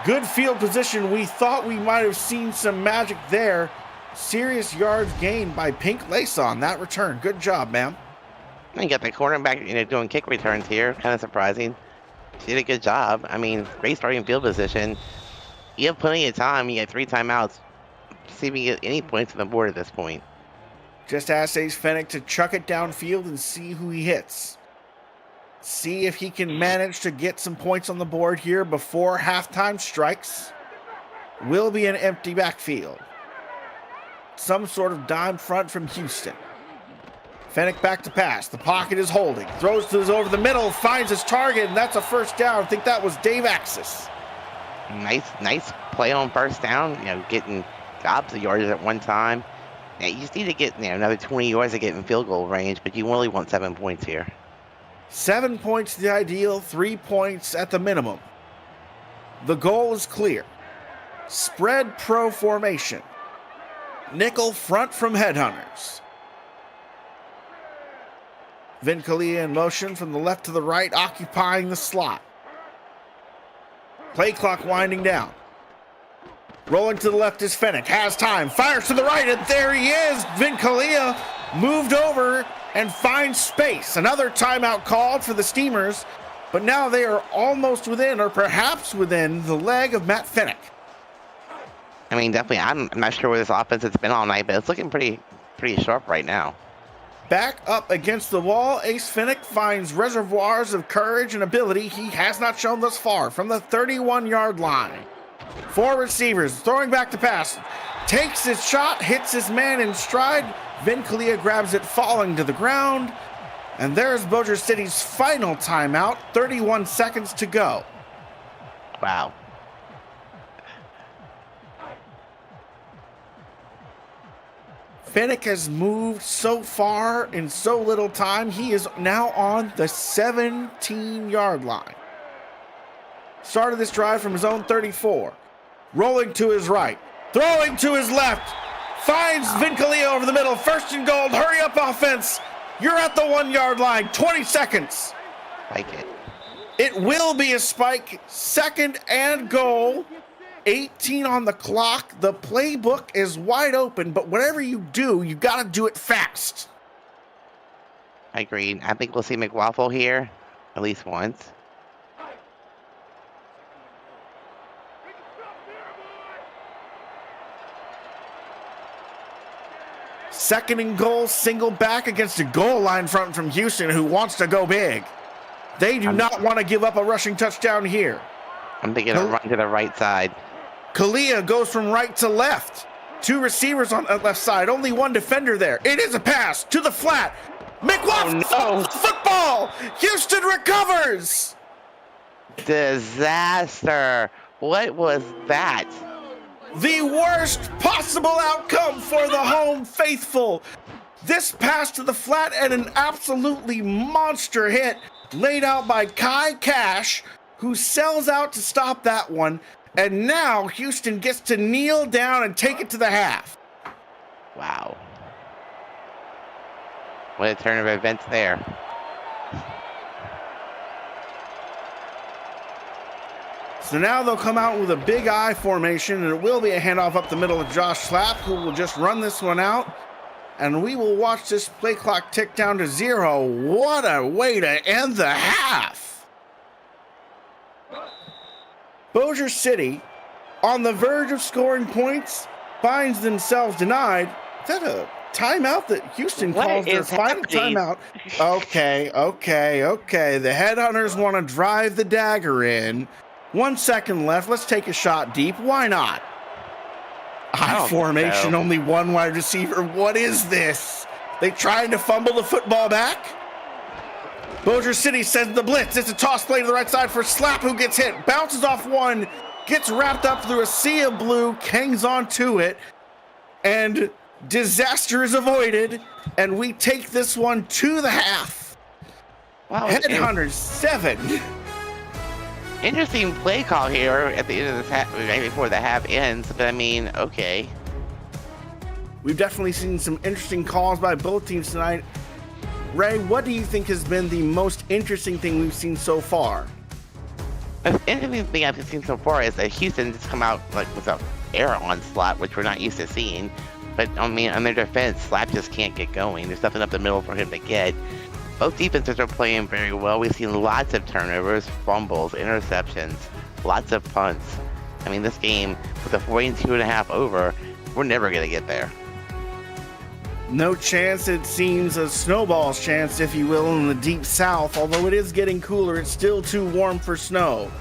Good field position. We thought we might have seen some magic there. Serious yards gained by Pink Lace on that return. Good job, ma'am. You got the cornerback, doing kick returns here. Kind of surprising. She did a good job. I mean, great starting field position. You have plenty of time. You get 3 timeouts. See if you get any points on the board at this point. Just ask Ace Fennec to chuck it downfield and see who he hits. See if he can manage to get some points on the board here before halftime strikes. Will be an empty backfield. Some sort of dime front from Houston. Fennec back to pass. The pocket is holding. Throws to his over the middle. Finds his target, and that's a first down. I think that was Dave Axis. Nice play on first down. Getting gobs of yards at one time. Yeah, you just need to get another 20 yards to get in field goal range, but you only want 7 points here. 7 points the ideal, 3 points at the minimum. The goal is clear. Spread pro formation. Nickel front from Headhunters. Vincalia in motion from the left to the right, occupying the slot. Play clock winding down. Rolling to the left is Fennec. Has time. Fires to the right, and there he is. Vincalia moved over and finds space. Another timeout called for the Steamers, but now they are almost within, or perhaps within, the leg of Matt Fennec. I mean, definitely, I'm not sure where this offense has been all night, but it's looking pretty sharp right now. Back up against the wall, Ace Fennec finds reservoirs of courage and ability he has not shown thus far from the 31-yard line. 4 receivers, throwing back to pass. Takes his shot, hits his man in stride. Vincalia grabs it, falling to the ground. And there's Bossier City's final timeout, 31 seconds to go. Wow. Fennec has moved so far in so little time. He is now on the 17-yard line. Started this drive from his own 34. Rolling to his right. Throwing to his left. Finds Vincalia over the middle. First and goal. Hurry up, offense. You're at the 1-yard line. 20 seconds. Like it. It will be a spike. Second and goal. 18 on the clock. The playbook is wide open, but whatever you do, you got to do it fast. I agree. I think we'll see McWaffle here at least once. Second and goal, single back against a goal line front from Houston who wants to go big. They do not want to give up a rushing touchdown here. I'm thinking of run to the right side. Kalia goes from right to left. 2 receivers on the left side, only 1 defender there. It is a pass to the flat. McWaffle, football. Houston recovers. Disaster. What was that? The worst possible outcome for the home faithful. This pass to the flat and an absolutely monster hit laid out by Kai Cash, who sells out to stop that one. And now Houston gets to kneel down and take it to the half. Wow. What a turn of events there. So now they'll come out with a big I formation, and it will be a handoff up the middle of Josh Slapp, who will just run this one out. And we will watch this play clock tick down to 0. What a way to end the half. Bossier City, on the verge of scoring points, finds themselves denied. Is that a timeout that Houston calls their final timeout? Okay. The Headhunters want to drive the dagger in. 1 second left. Let's take a shot deep. Why not? I formation, so. only one wide receiver. What is this? They trying to fumble the football back? Bossier City sends the blitz. It's a toss play to the right side for Slap, who gets hit. Bounces off one, gets wrapped up through a sea of blue, hangs on to it, and disaster is avoided, and we take this one to the half. Wow, Headhunters 7. Interesting play call here at the end of this half, right before the half ends, but I mean, okay. We've definitely seen some interesting calls by both teams tonight. Ray, what do you think has been the most interesting thing we've seen so far? The interesting thing I've seen so far is that Houston just come out like with an air onslaught, which we're not used to seeing. But I mean, on their defense, Slap just can't get going. There's nothing up the middle for him to get. Both defenses are playing very well. We've seen lots of turnovers, fumbles, interceptions, lots of punts. I mean, this game with a 42.5 over, we're never going to get there. No chance, it seems, a snowball's chance, if you will, in the deep south. Although it is getting cooler, it's still too warm for snow.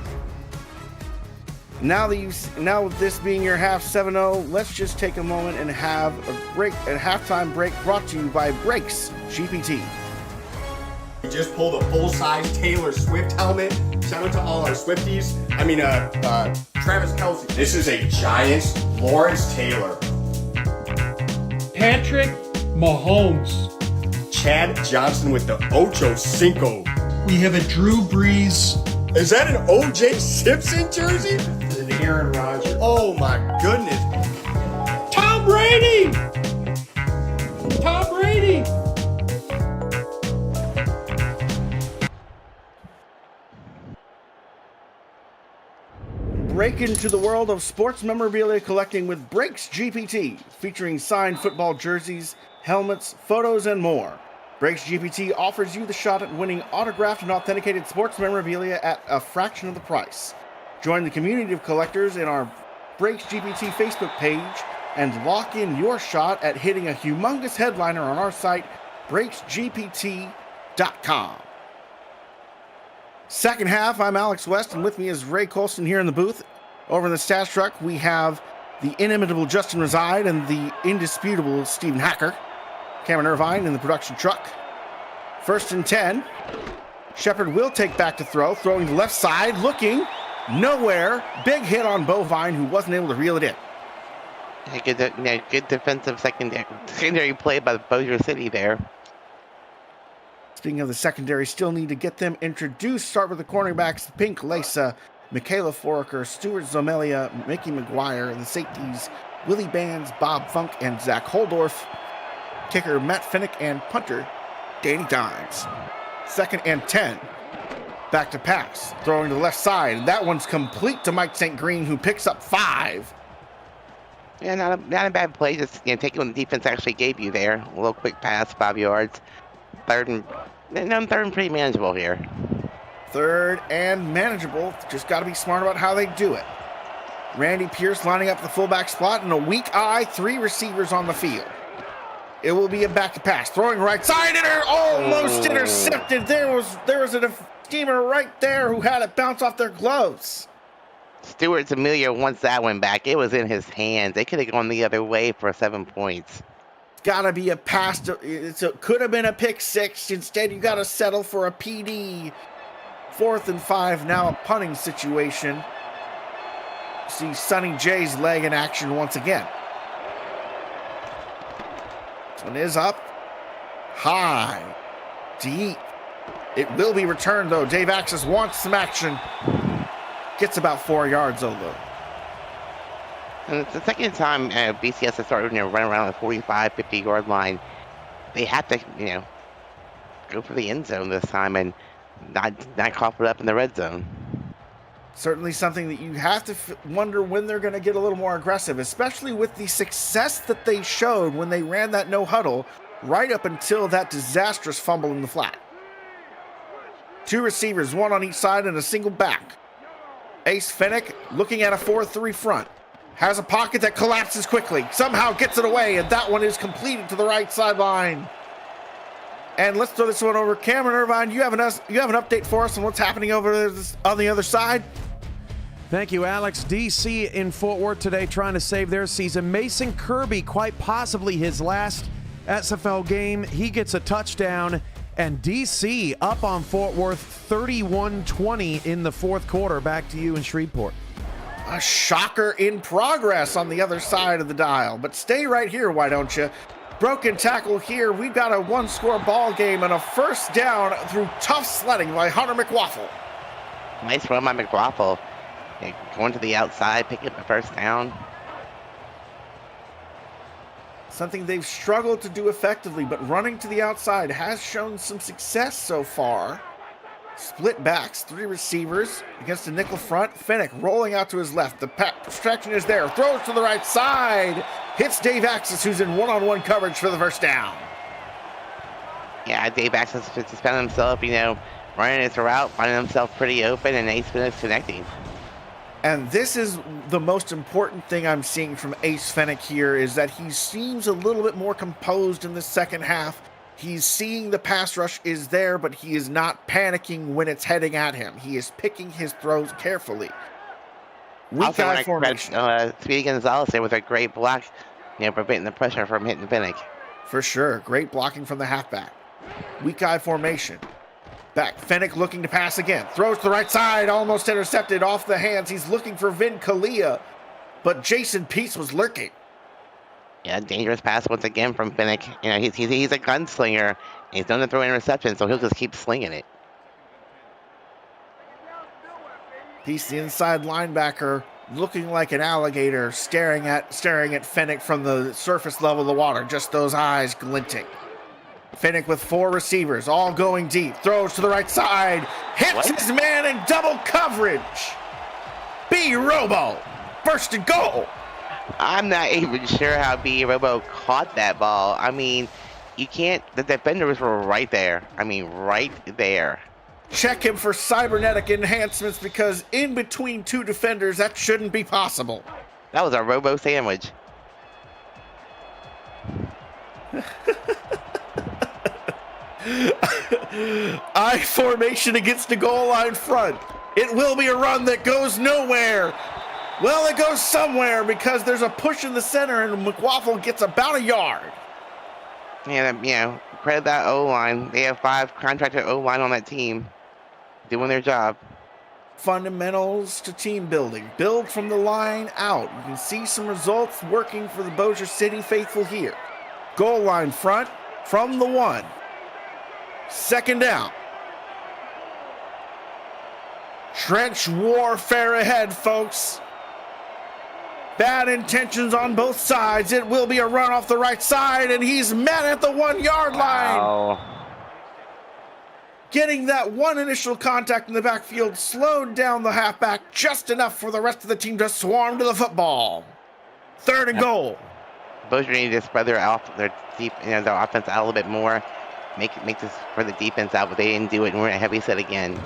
Now with this being your half 7-0, let's just take a moment and have a break, a halftime break brought to you by Brakes GPT. We just pulled a full-size Taylor Swift helmet. Shout out to all our Swifties. Travis Kelce. This is a Giants Lawrence Taylor. Patrick Mahomes. Chad Johnson with the Ocho Cinco. We have a Drew Brees. Is that an O.J. Simpson jersey? It's an Aaron Rodgers. Oh my goodness. Tom Brady! Tom Brady! Break into the world of sports memorabilia collecting with Brakes GPT, featuring signed football jerseys, helmets, photos, and more. Brakes GPT offers you the shot at winning autographed and authenticated sports memorabilia at a fraction of the price. Join the community of collectors in our Brakes GPT Facebook page and lock in your shot at hitting a humongous headliner on our site, brakesgpt.com. Second half, I'm Alex West, and with me is Ray Colston here in the booth. Over in the stats truck, we have the inimitable Justin Reside and the indisputable Stephen Hacker. Cameron Irvine in the production truck. 1st and 10. Shepard will take back to throw, throwing to left side, looking nowhere. Big hit on Bovine, who wasn't able to reel it in. Good defensive secondary play by the Bossier City there. Speaking of the secondary, still need to get them introduced. Start with the cornerbacks, Pink Lesa, Michaela Foraker, Stuart Zomelia, Mickey McGuire, and the safeties, Willie Bands, Bob Funk, and Zach Holdorf. Kicker, Matt Finnick, and punter, Danny Dimes. 2nd and 10. Back to pass, throwing to the left side, and that one's complete to Mike St. Green, who picks up 5. Yeah, not a bad play. Just taking what the defense actually gave you there. A little quick pass, 5 yards. Third and pretty manageable here. 3rd and manageable. Just got to be smart about how they do it. Randy Pierce lining up the fullback spot, and a weak eye, 3 receivers on the field. It will be a back to pass, throwing right side, almost intercepted. There was a schemer right there who had it bounce off their gloves. Stuart Amelia wants that one back. It was in his hands. They could have gone the other way for 7 points. Gotta be a pass. It could have been a pick 6. Instead, you gotta settle for a PD. 4th and 5. Now a punting situation. See Sonny J's leg in action once again. This one is up. High. Deep. It will be returned, though. Dave Axis wants some action. Gets about 4 yards, though. And it's the second time BCS has started running around the 45, 50-yard line. They have to, go for the end zone this time and not cough it up in the red zone. Certainly something that you have to wonder when they're going to get a little more aggressive, especially with the success that they showed when they ran that no huddle right up until that disastrous fumble in the flat. 2 receivers, 1 on each side and a single back. Ace Fennick looking at a 4-3 front. Has a pocket that collapses quickly. Somehow gets it away, and that one is completed to the right sideline. And let's throw this one over. Cameron Irvine, you have an update for us on what's happening over there on the other side? Thank you, Alex. DC in Fort Worth today trying to save their season. Mason Kirby, quite possibly his last SFL game. He gets a touchdown, and DC up on Fort Worth 31-20 in the fourth quarter. Back to you in Shreveport. A shocker in progress on the other side of the dial. But stay right here, why don't you? Broken tackle here. We've got a one-score ball game and a first down through tough sledding by Hunter McWaffle. Nice run by McWaffle. Going to the outside, picking up the first down. Something they've struggled to do effectively, but running to the outside has shown some success so far. Split backs, 3 receivers against a nickel front. Fennec rolling out to his left. The protection is there. Throws to the right side. Hits Dave Axis, who's in one-on-one coverage for the first down. Yeah, Dave Axis just found himself, running his route, finding himself pretty open, and Ace Fennec connecting. And this is the most important thing I'm seeing from Ace Fennec here, is that he seems a little bit more composed in the second half. He's seeing the pass rush is there, but he is not panicking when it's heading at him. He is picking his throws carefully. Weak eye formation. Speedy Gonzalez there with a great block, preventing the pressure from hitting Fennec. For sure. Great blocking from the halfback. Weak eye formation. Back. Fennec looking to pass again. Throws to the right side. Almost intercepted off the hands. He's looking for Vin Kalia, but Jason Peace was lurking. Yeah, dangerous pass once again from Fennec. He's a gunslinger. He's known to throw interceptions, so he'll just keep slinging it. Peace, the inside linebacker, looking like an alligator, staring at Fennec from the surface level of the water. Just those eyes glinting. Fennec with 4 receivers, all going deep. Throws to the right side. Hits his man in double coverage. B. Robo. First and goal. I'm not even sure how B. Robo caught that ball. You can't. The defenders were right there. Right there. Check him for cybernetic enhancements, because in between 2 defenders, that shouldn't be possible. That was a Robo sandwich. I formation against the goal line front. It will be a run that goes nowhere. Well, it goes somewhere, because there's a push in the center and McWaffle gets about a yard. Yeah, credit that O-line. They have 5 contracted O-line on that team doing their job. Fundamentals to team building. Build from the line out. You can see some results working for the Bossier City faithful here. Goal line front from the 1. Second down. Trench warfare ahead, folks. Bad intentions on both sides. It will be a run off the right side, and he's met at the 1-yard line. Wow. Getting that one initial contact in the backfield slowed down the halfback just enough for the rest of the team to swarm to the football. Third and goal. Bossier need to spread their deep, their offense out a little bit more. Make this for the defense out, but they didn't do it, and we're in a heavy set again.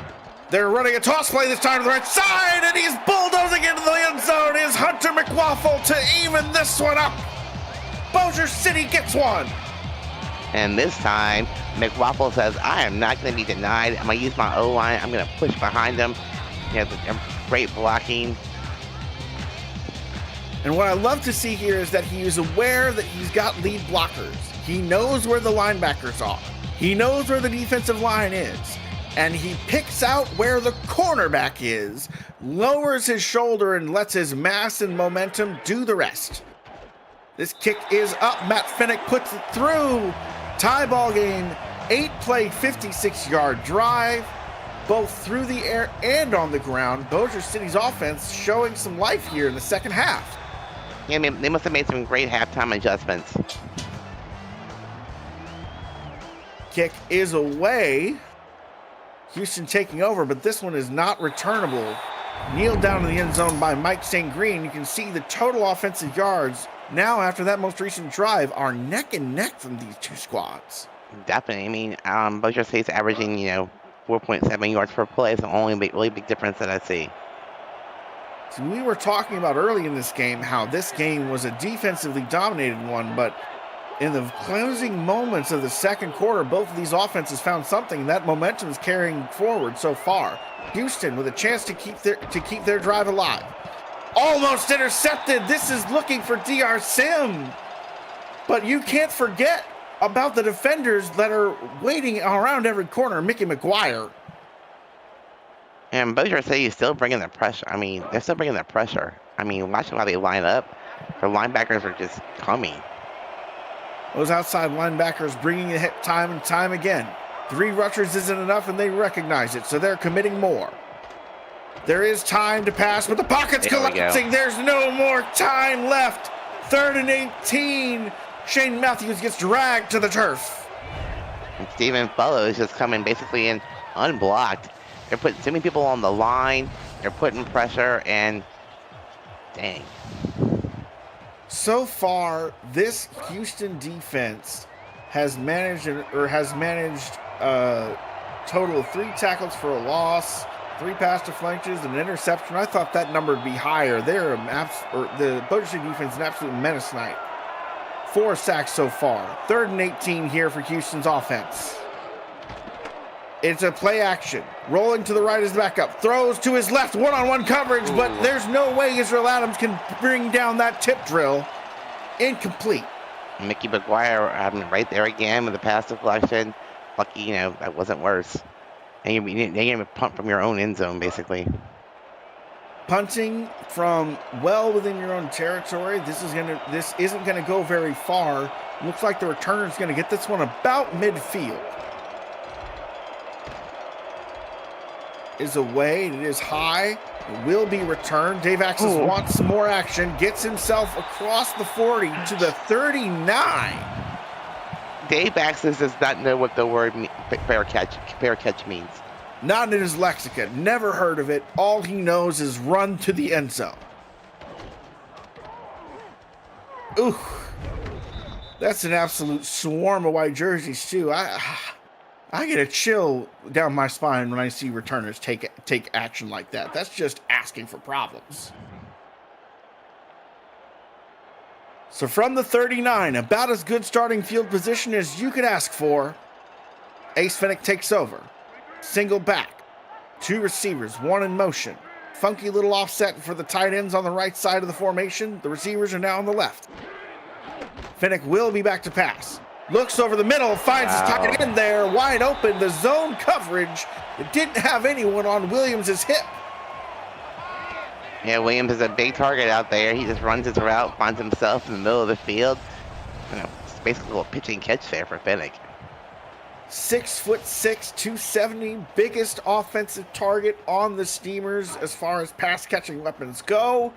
They're running a toss play this time to the right side, and he's bulldozing into the end zone. Is Hunter McWaffle to even this one up. Bossier City gets one. And this time, McWaffle says, I am not going to be denied. I'm going to use my O-line. I'm going to push behind them. Great blocking. And what I love to see here is that he is aware that he's got lead blockers. He knows where the linebackers are. He knows where the defensive line is. And he picks out where the cornerback is, lowers his shoulder, and lets his mass and momentum do the rest. This kick is up. Matt Fennec puts it through. Tie ball game. 8-play, 56-yard drive, both through the air and on the ground. Bossier City's offense showing some life here in the second half. Yeah, they must have made some great halftime adjustments. Kick is away. Houston taking over, but this one is not returnable. Kneeled down in the end zone by Mike St. Green. You can see the total offensive yards now after that most recent drive are neck and neck from these 2 squads. Definitely. Bossier State's averaging, 4.7 yards per play. It's the only really big difference that I see. So we were talking about early in this game how this game was a defensively dominated one, but In the closing moments of the second quarter, both of these offenses found something. That momentum is carrying forward so far. Houston with a chance to keep their drive alive. Almost intercepted. This is looking for DR Sim. But you can't forget about the defenders that are waiting around every corner. Mickey McGuire. And Bossier City is still bringing the pressure. I mean, they're still bringing the pressure. I mean, watch how they line up. The linebackers are just coming. Those outside linebackers bringing it time and time again. 3 rushers isn't enough, and they recognize it, so they're committing more. There is time to pass, but the pocket's collapsing. There's no more time left. 3rd and 18. Shane Matthews gets dragged to the turf. And Stephen Fellow is just coming basically in unblocked. They're putting too many people on the line. They're putting pressure, and dang. So far, this Houston defense has managed a total of 3 tackles for a loss, 3 pass deflections, and an interception. I thought that number would be higher. The Bossier defense is an absolute menace tonight. 4 sacks so far. 3rd and 18 here for Houston's offense. It's a play action. Rolling to the right is the backup. Throws to his left, one-on-one coverage, but there's no way Israel Adams can bring down that tip drill. Incomplete. Mickey McGuire right there again with the pass deflection. Lucky, that wasn't worse. And you're getting a punt from your own end zone, basically. Punting from well within your own territory. This isn't gonna go very far. Looks like the returner's gonna get this one about midfield. Is away, and it is high. It will be returned. Dave Axis wants some more action. Gets himself across the 40 to the 39. Dave Axis does not know what the word fair catch means. Not in his lexicon. Never heard of it. All he knows is run to the end zone. Ooh. That's an absolute swarm of white jerseys, too. I get a chill down my spine when I see returners take action like that. That's just asking for problems. So from the 39, about as good starting field position as you could ask for, Ace Finnick takes over. Single back. 2 receivers, 1 in motion. Funky little offset for the tight ends on the right side of the formation. The receivers are now on the left. Finnick will be back to pass. Looks over the middle, finds his tight end there, wide open. The zone coverage, it didn't have anyone on Williams' hip. Yeah, Williams is a big target out there. He just runs his route, finds himself in the middle of the field. It's basically a little pitching catch there for Finnick. 6'6", 270, biggest offensive target on the Steamers as far as pass catching weapons go.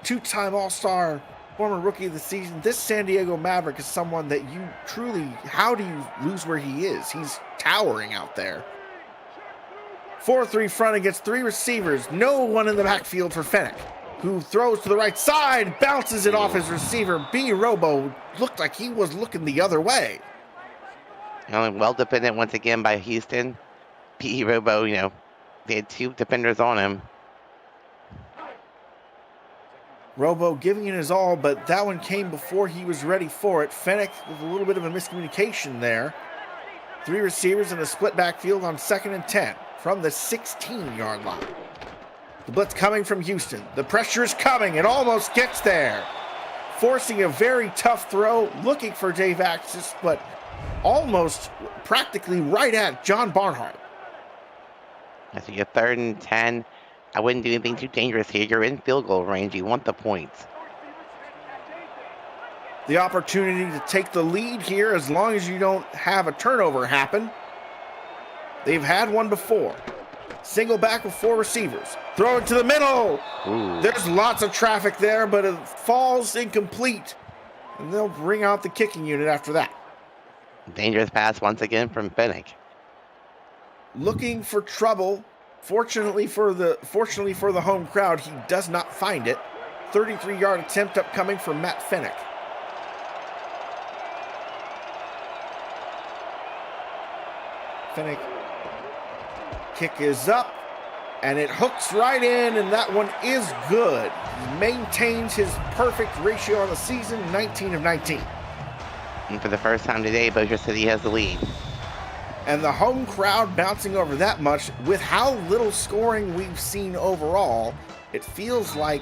2-time All-Star, former Rookie of the Season. This San Diego Maverick is someone that you truly, how do you lose where he is? He's towering out there. 4-3 front against 3 receivers. No one in the backfield for Finnick, who throws to the right side, bounces it off his receiver. B. Robo looked like he was looking the other way. Well defended once again by Houston. P. Robo, they had 2 defenders on him. Robo giving it his all, but that one came before he was ready for it. Finnick with a little bit of a miscommunication there. 3 receivers in a split backfield on 2nd and 10 from the 16-yard line. The blitz coming from Houston. The pressure is coming. It almost gets there. Forcing a very tough throw, looking for Dave Axis, but almost practically right at John Barnhart. I see a 3rd and 10. I wouldn't do anything too dangerous here. You're in field goal range. You want the points. The opportunity to take the lead here as long as you don't have a turnover happen. They've had one before. Single back with 4 receivers. Throw it to the middle. Ooh. There's lots of traffic there, but it falls incomplete. And they'll bring out the kicking unit after that. Dangerous pass once again from Finnick. Looking for trouble. Fortunately for the home crowd, he does not find it. 33-yard attempt upcoming from Matt Finnick. Finnick. Kick is up, and it hooks right in, and that one is good. He maintains his perfect ratio on the season, 19 of 19. And for the first time today, Bossier City has the lead. And the home crowd bouncing over that much, with how little scoring we've seen overall, it feels like,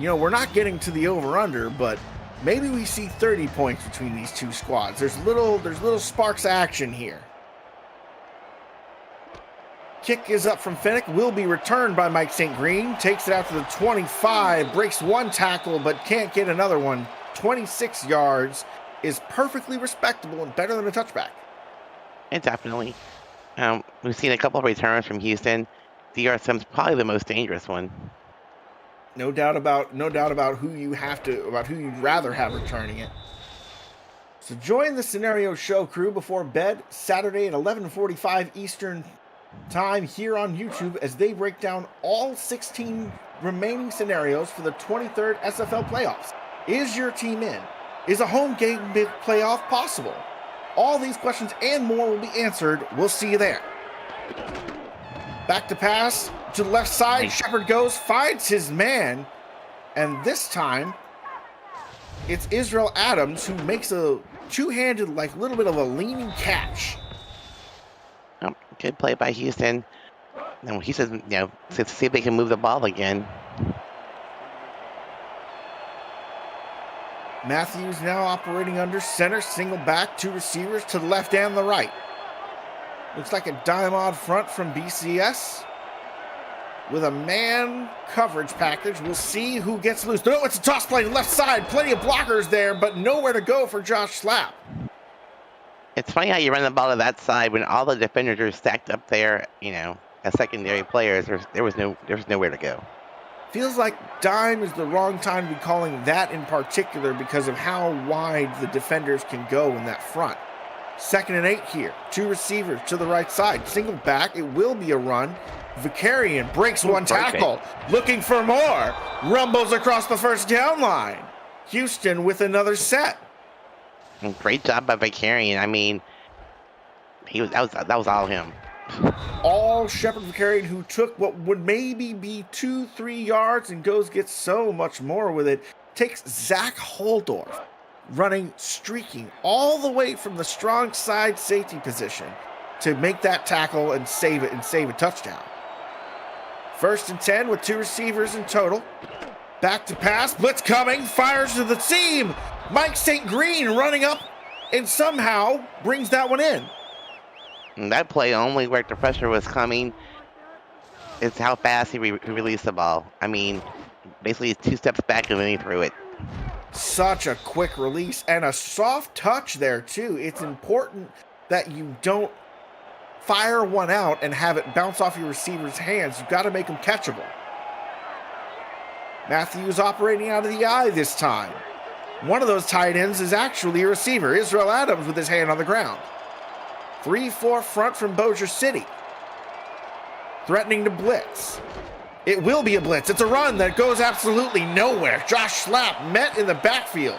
we're not getting to the over-under, but maybe we see 30 points between these two squads. There's little sparks of action here. Kick is up from Fennec, will be returned by Mike St. Green, takes it out to the 25, breaks one tackle, but can't get another one. 26 yards is perfectly respectable and better than a touchback. And definitely. We've seen a couple of returns from Houston. DR Sim's probably the most dangerous one. No doubt about who you'd rather have returning it. So join the Scenario Show crew before bed Saturday at 11:45 Eastern Time here on YouTube as they break down all 16 remaining scenarios for the 23rd SFL playoffs. Is your team in? Is a home game playoff possible? All these questions and more will be answered. We'll see you there. Back to pass to the left side. Shepard goes, finds his man, and this time it's Israel Adams who makes a two-handed, little bit of a leaning catch. Oh, good play by Houston. And he says, to see if they can move the ball again. Matthews now operating under center, single back, two receivers to the left and the right. Looks like a dime odd front from BCS with a man coverage package. We'll see who gets loose. No, it's a toss play to the left side. Plenty of blockers there, but nowhere to go for Josh Slapp. It's funny how you run the ball to that side when all the defenders are stacked up there, as secondary players. There was nowhere to go. Feels like dime is the wrong time to be calling that in particular because of how wide the defenders can go in that front. 2nd and 8 here. Two receivers to the right side. Single back. It will be a run. Vicarian breaks one tackle. Looking for more. Rumbles across the first down line. Houston with another set. Great job by Vicarian. I mean, that was all him. All Shepard Vicarian, who took what would maybe be 2-3 yards and gets so much more with it, takes Zach Holdorf running, streaking all the way from the strong side safety position to make that tackle and save a touchdown. 1st and 10 with two receivers in total. Back to pass, blitz coming, fires to the seam. Mike St. Green running up and somehow brings that one in. And that play only worked. The pressure was coming. It's how fast he released the ball. I mean, basically 2 steps back and then he threw it. Such a quick release and a soft touch there too. It's important that you don't fire one out and have it bounce off your receiver's hands. You've got to make them catchable. Matthews operating out of the eye this time. One of those tight ends is actually a receiver. Israel Adams with his hand on the ground. 3-4 front from Bossier City. Threatening to blitz. It will be a blitz. It's a run that goes absolutely nowhere. Josh Slapp met in the backfield.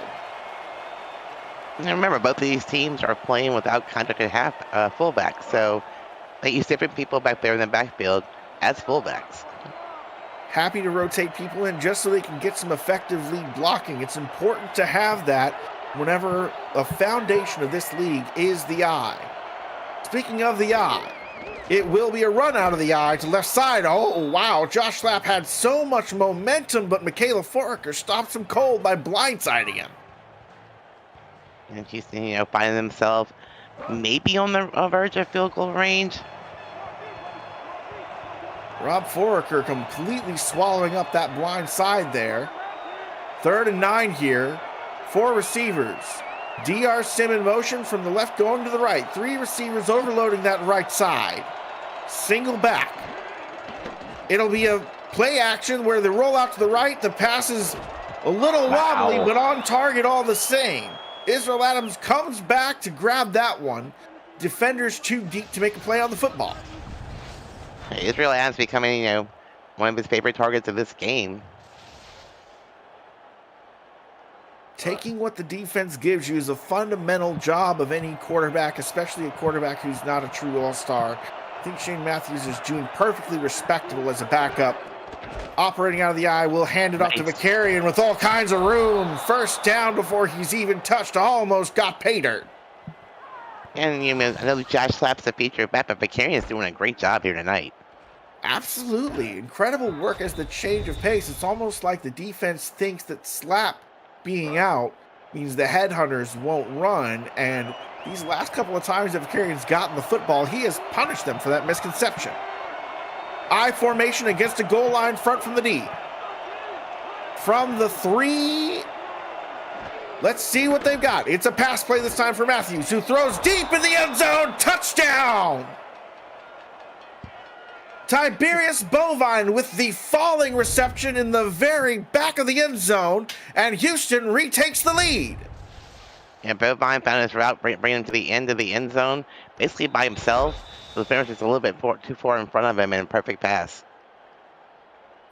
And remember, both of these teams are playing without contracted fullbacks, so they use different people back there in the backfield as fullbacks. Happy to rotate people in just so they can get some effective lead blocking. It's important to have that whenever a foundation of this league is the eye. Speaking of the eye, it will be a run out of the eye to left side. Oh, wow. Josh Slapp had so much momentum, but Michaela Foraker stops him cold by blindsiding him. And he's, finding himself maybe on the verge of field goal range. Rob Foraker completely swallowing up that blind side there. 3rd and 9 here. 4 receivers. DR Sim in motion from the left going to the right. 3 receivers overloading that right side. Single back. It'll be a play action where they roll out to the right. The pass is a little wobbly, but on target all the same. Israel Adams comes back to grab that one. Defenders too deep to make a play on the football. Israel Adams becoming, one of his favorite targets of this game. Taking what the defense gives you is a fundamental job of any quarterback, especially a quarterback who's not a true all-star. I think Shane Matthews is doing perfectly respectable as a backup. Operating out of the eye, will hand it off to Nice. Vicarian with all kinds of room. First down before he's even touched. Almost got pay dirt. And I know Josh slaps the feature back, but Vicarian is doing a great job here tonight. Absolutely. Incredible work as the change of pace. It's almost like the defense thinks that slap being out means the headhunters won't run. And these last couple of times that Vicarian's gotten the football, he has punished them for that misconception. I formation against a goal line front from the D. From the 3, let's see what they've got. It's a pass play this time for Matthews, who throws deep in the end zone. Touchdown! Tiberius Bovine with the falling reception in the very back of the end zone, and Houston retakes the lead. And Bovine found his route, bringing him to the end of the end zone, basically by himself. The defender is a little bit too far in front of him, and a perfect pass.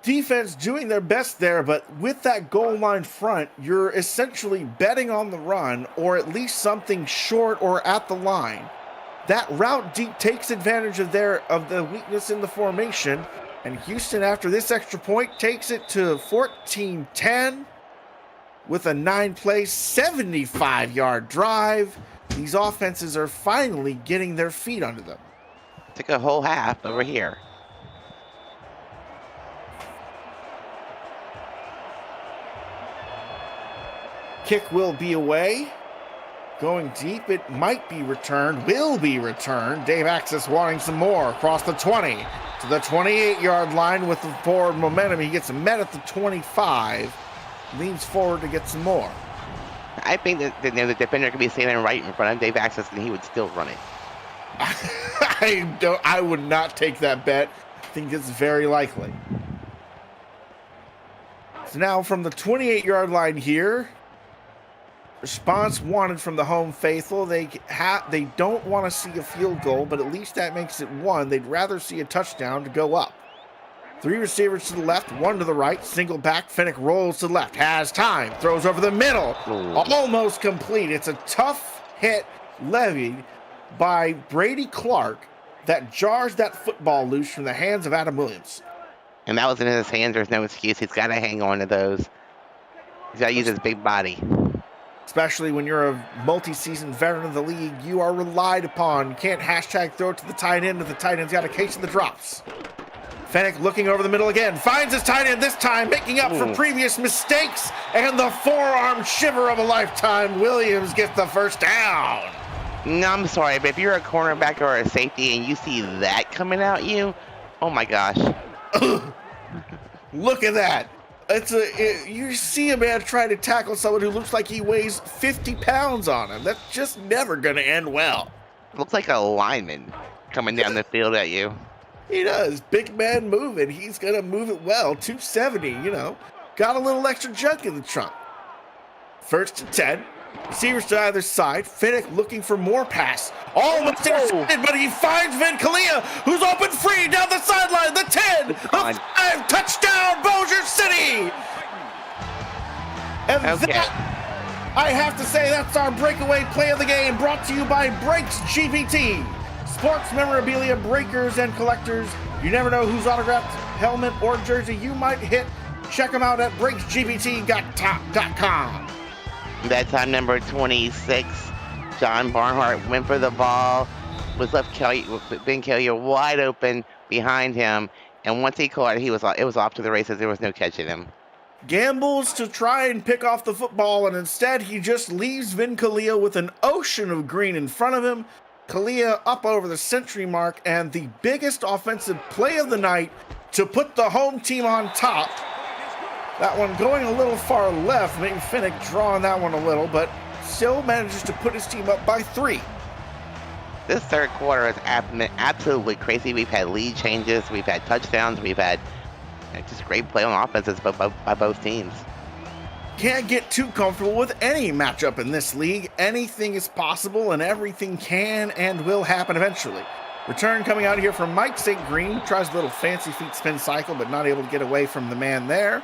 Defense doing their best there, but with that goal line front, you're essentially betting on the run, or at least something short or at the line. That route deep takes advantage of the weakness in the formation, and Houston, after this extra point, takes it to 14-10 with a 9-play, 75-yard drive. These offenses are finally getting their feet under them. Took a whole half over here. Kick will be away. Going deep, it might be returned, will be returned. Dave Axis wanting some more across the 20 to the 28-yard line with the forward momentum. He gets met at the 25, leans forward to get some more. I think that the defender could be standing right in front of Dave Axis, and he would still run it. I would not take that bet. I think it's very likely. So now from the 28-yard line here, response wanted from the home faithful. They don't want to see a field goal, but at least that makes it 1. They'd rather see a touchdown to go up. 3 receivers to the left, 1 to the right. Single back. Finnick rolls to the left. Has time. Throws over the middle. Ooh. Almost complete. It's a tough hit levied by Brady Clark that jars that football loose from the hands of Adam Williams. And that was in his hands. There's no excuse. He's got to hang on to those. He's got to use his big body. Especially when you're a multi-season veteran of the league, you are relied upon. You can't hashtag throw it to the tight end if the tight end's got a case of the drops. Fennec looking over the middle again, finds his tight end this time, making up for previous mistakes, and the forearm shiver of a lifetime. Williams gets the first down. No, I'm sorry, but if you're a cornerback or a safety and you see that coming at you, oh my gosh. Look at that. You see a man trying to tackle someone who looks like he weighs 50 pounds on him. That's just never going to end well. Looks like a lineman coming down the field at you. He does. Big man moving. He's going to move it well. 270, Got a little extra junk in the trunk. 1st and 10. Receivers to either side. Finnick looking for more pass. Almost intercepted, but he finds Vin Kalia, who's open free down the sideline. The 10, the 5, touchdown, Bossier City. And that, I have to say, that's our breakaway play of the game, brought to you by Breaks GPT. Sports memorabilia breakers and collectors. You never know whose autographed helmet or jersey you might hit. Check them out at breaksgpt.com. Bedtime number 26. John Barnhart went for the ball. Was left Ben Kelly wide open behind him. And once he caught it, it was off to the races. There was no catching him. Gambles to try and pick off the football, and instead he just leaves Vin Kalia with an ocean of green in front of him. Kalia up over the century mark, and the biggest offensive play of the night to put the home team on top. That one going a little far left, maybe Finnick drawing that one a little, but still manages to put his team up by 3. This third quarter is absolutely crazy. We've had lead changes, we've had touchdowns, we've had just great play on offenses by both teams. Can't get too comfortable with any matchup in this league. Anything is possible, and everything can and will happen eventually. Return coming out here from Mike St. Green. Tries a little fancy feet spin cycle, but not able to get away from the man there.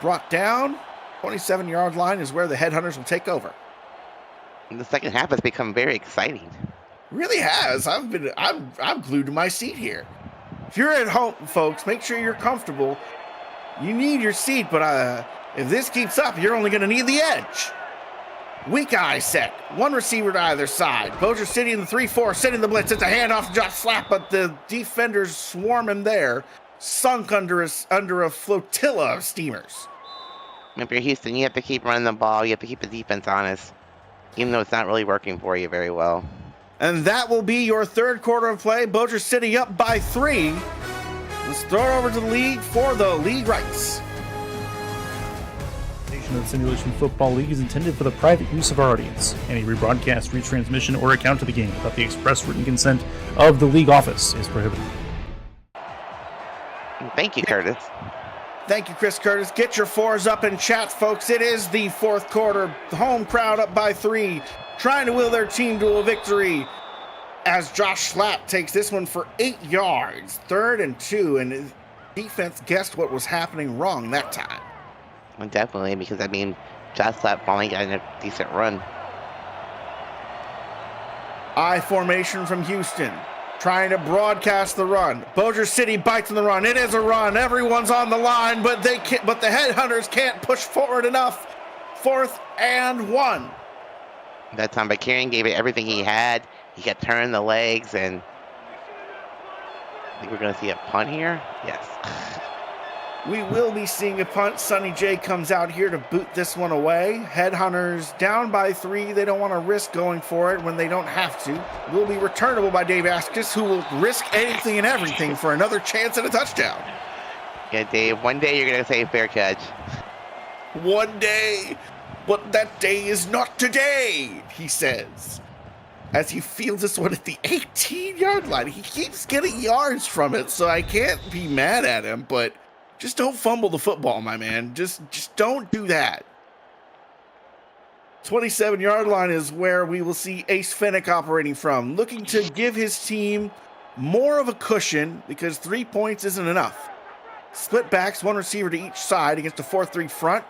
Brought down. 27-yard line is where the Headhunters will take over. And the second half has become very exciting. Really has. I'm glued to my seat here. If you're at home, folks, make sure you're comfortable. You need your seat, but if this keeps up, you're only going to need the edge. Weak eye set. One receiver to either side. Bossier City in the 3-4, setting the blitz. It's a handoff to Josh Slap, but the defenders swarm him there. Sunk under a flotilla of steamers. If you're Houston, you have to keep running the ball. You have to keep the defense honest, even though it's not really working for you very well. And that will be your third quarter of play. Bossier City up by 3. Let's throw it over to the league for the league rights. The Simulation Football League is intended for the private use of our audience. Any rebroadcast, retransmission, or account of the game without the express written consent of the league office is prohibited. Thank you, Curtis. Thank you, Chris Curtis. Get your 4s up in chat, folks. It is the fourth quarter. The home crowd up by 3, trying to will their team to a victory as Josh Slap takes this one for 8 yards. 3rd and 2, and his defense guessed what was happening wrong that time. Well, definitely, because, I mean, Josh Slap finally got a decent run. I formation from Houston, trying to broadcast the run. Bossier City bites on the run. It is a run. Everyone's on the line, but the Headhunters can't push forward enough. 4th and 1. That time, Bakarian gave it everything he had. He kept turning the legs, and I think we're going to see a punt here. Yes. We will be seeing a punt. Sonny J comes out here to boot this one away. Headhunters down by 3. They don't want to risk going for it when they don't have to. Will be returnable by Dave Askis, who will risk anything and everything for another chance at a touchdown. Yeah, Dave, one day you're going to say fair catch. One day, but that day is not today, he says, as he fields this one at the 18-yard line. He keeps getting yards from it, so I can't be mad at him, but just don't fumble the football, my man. Just don't do that. 27-yard line is where we will see Ace Fennick operating from, looking to give his team more of a cushion because 3 points isn't enough. Split backs, 1 receiver to each side against a 4-3 front.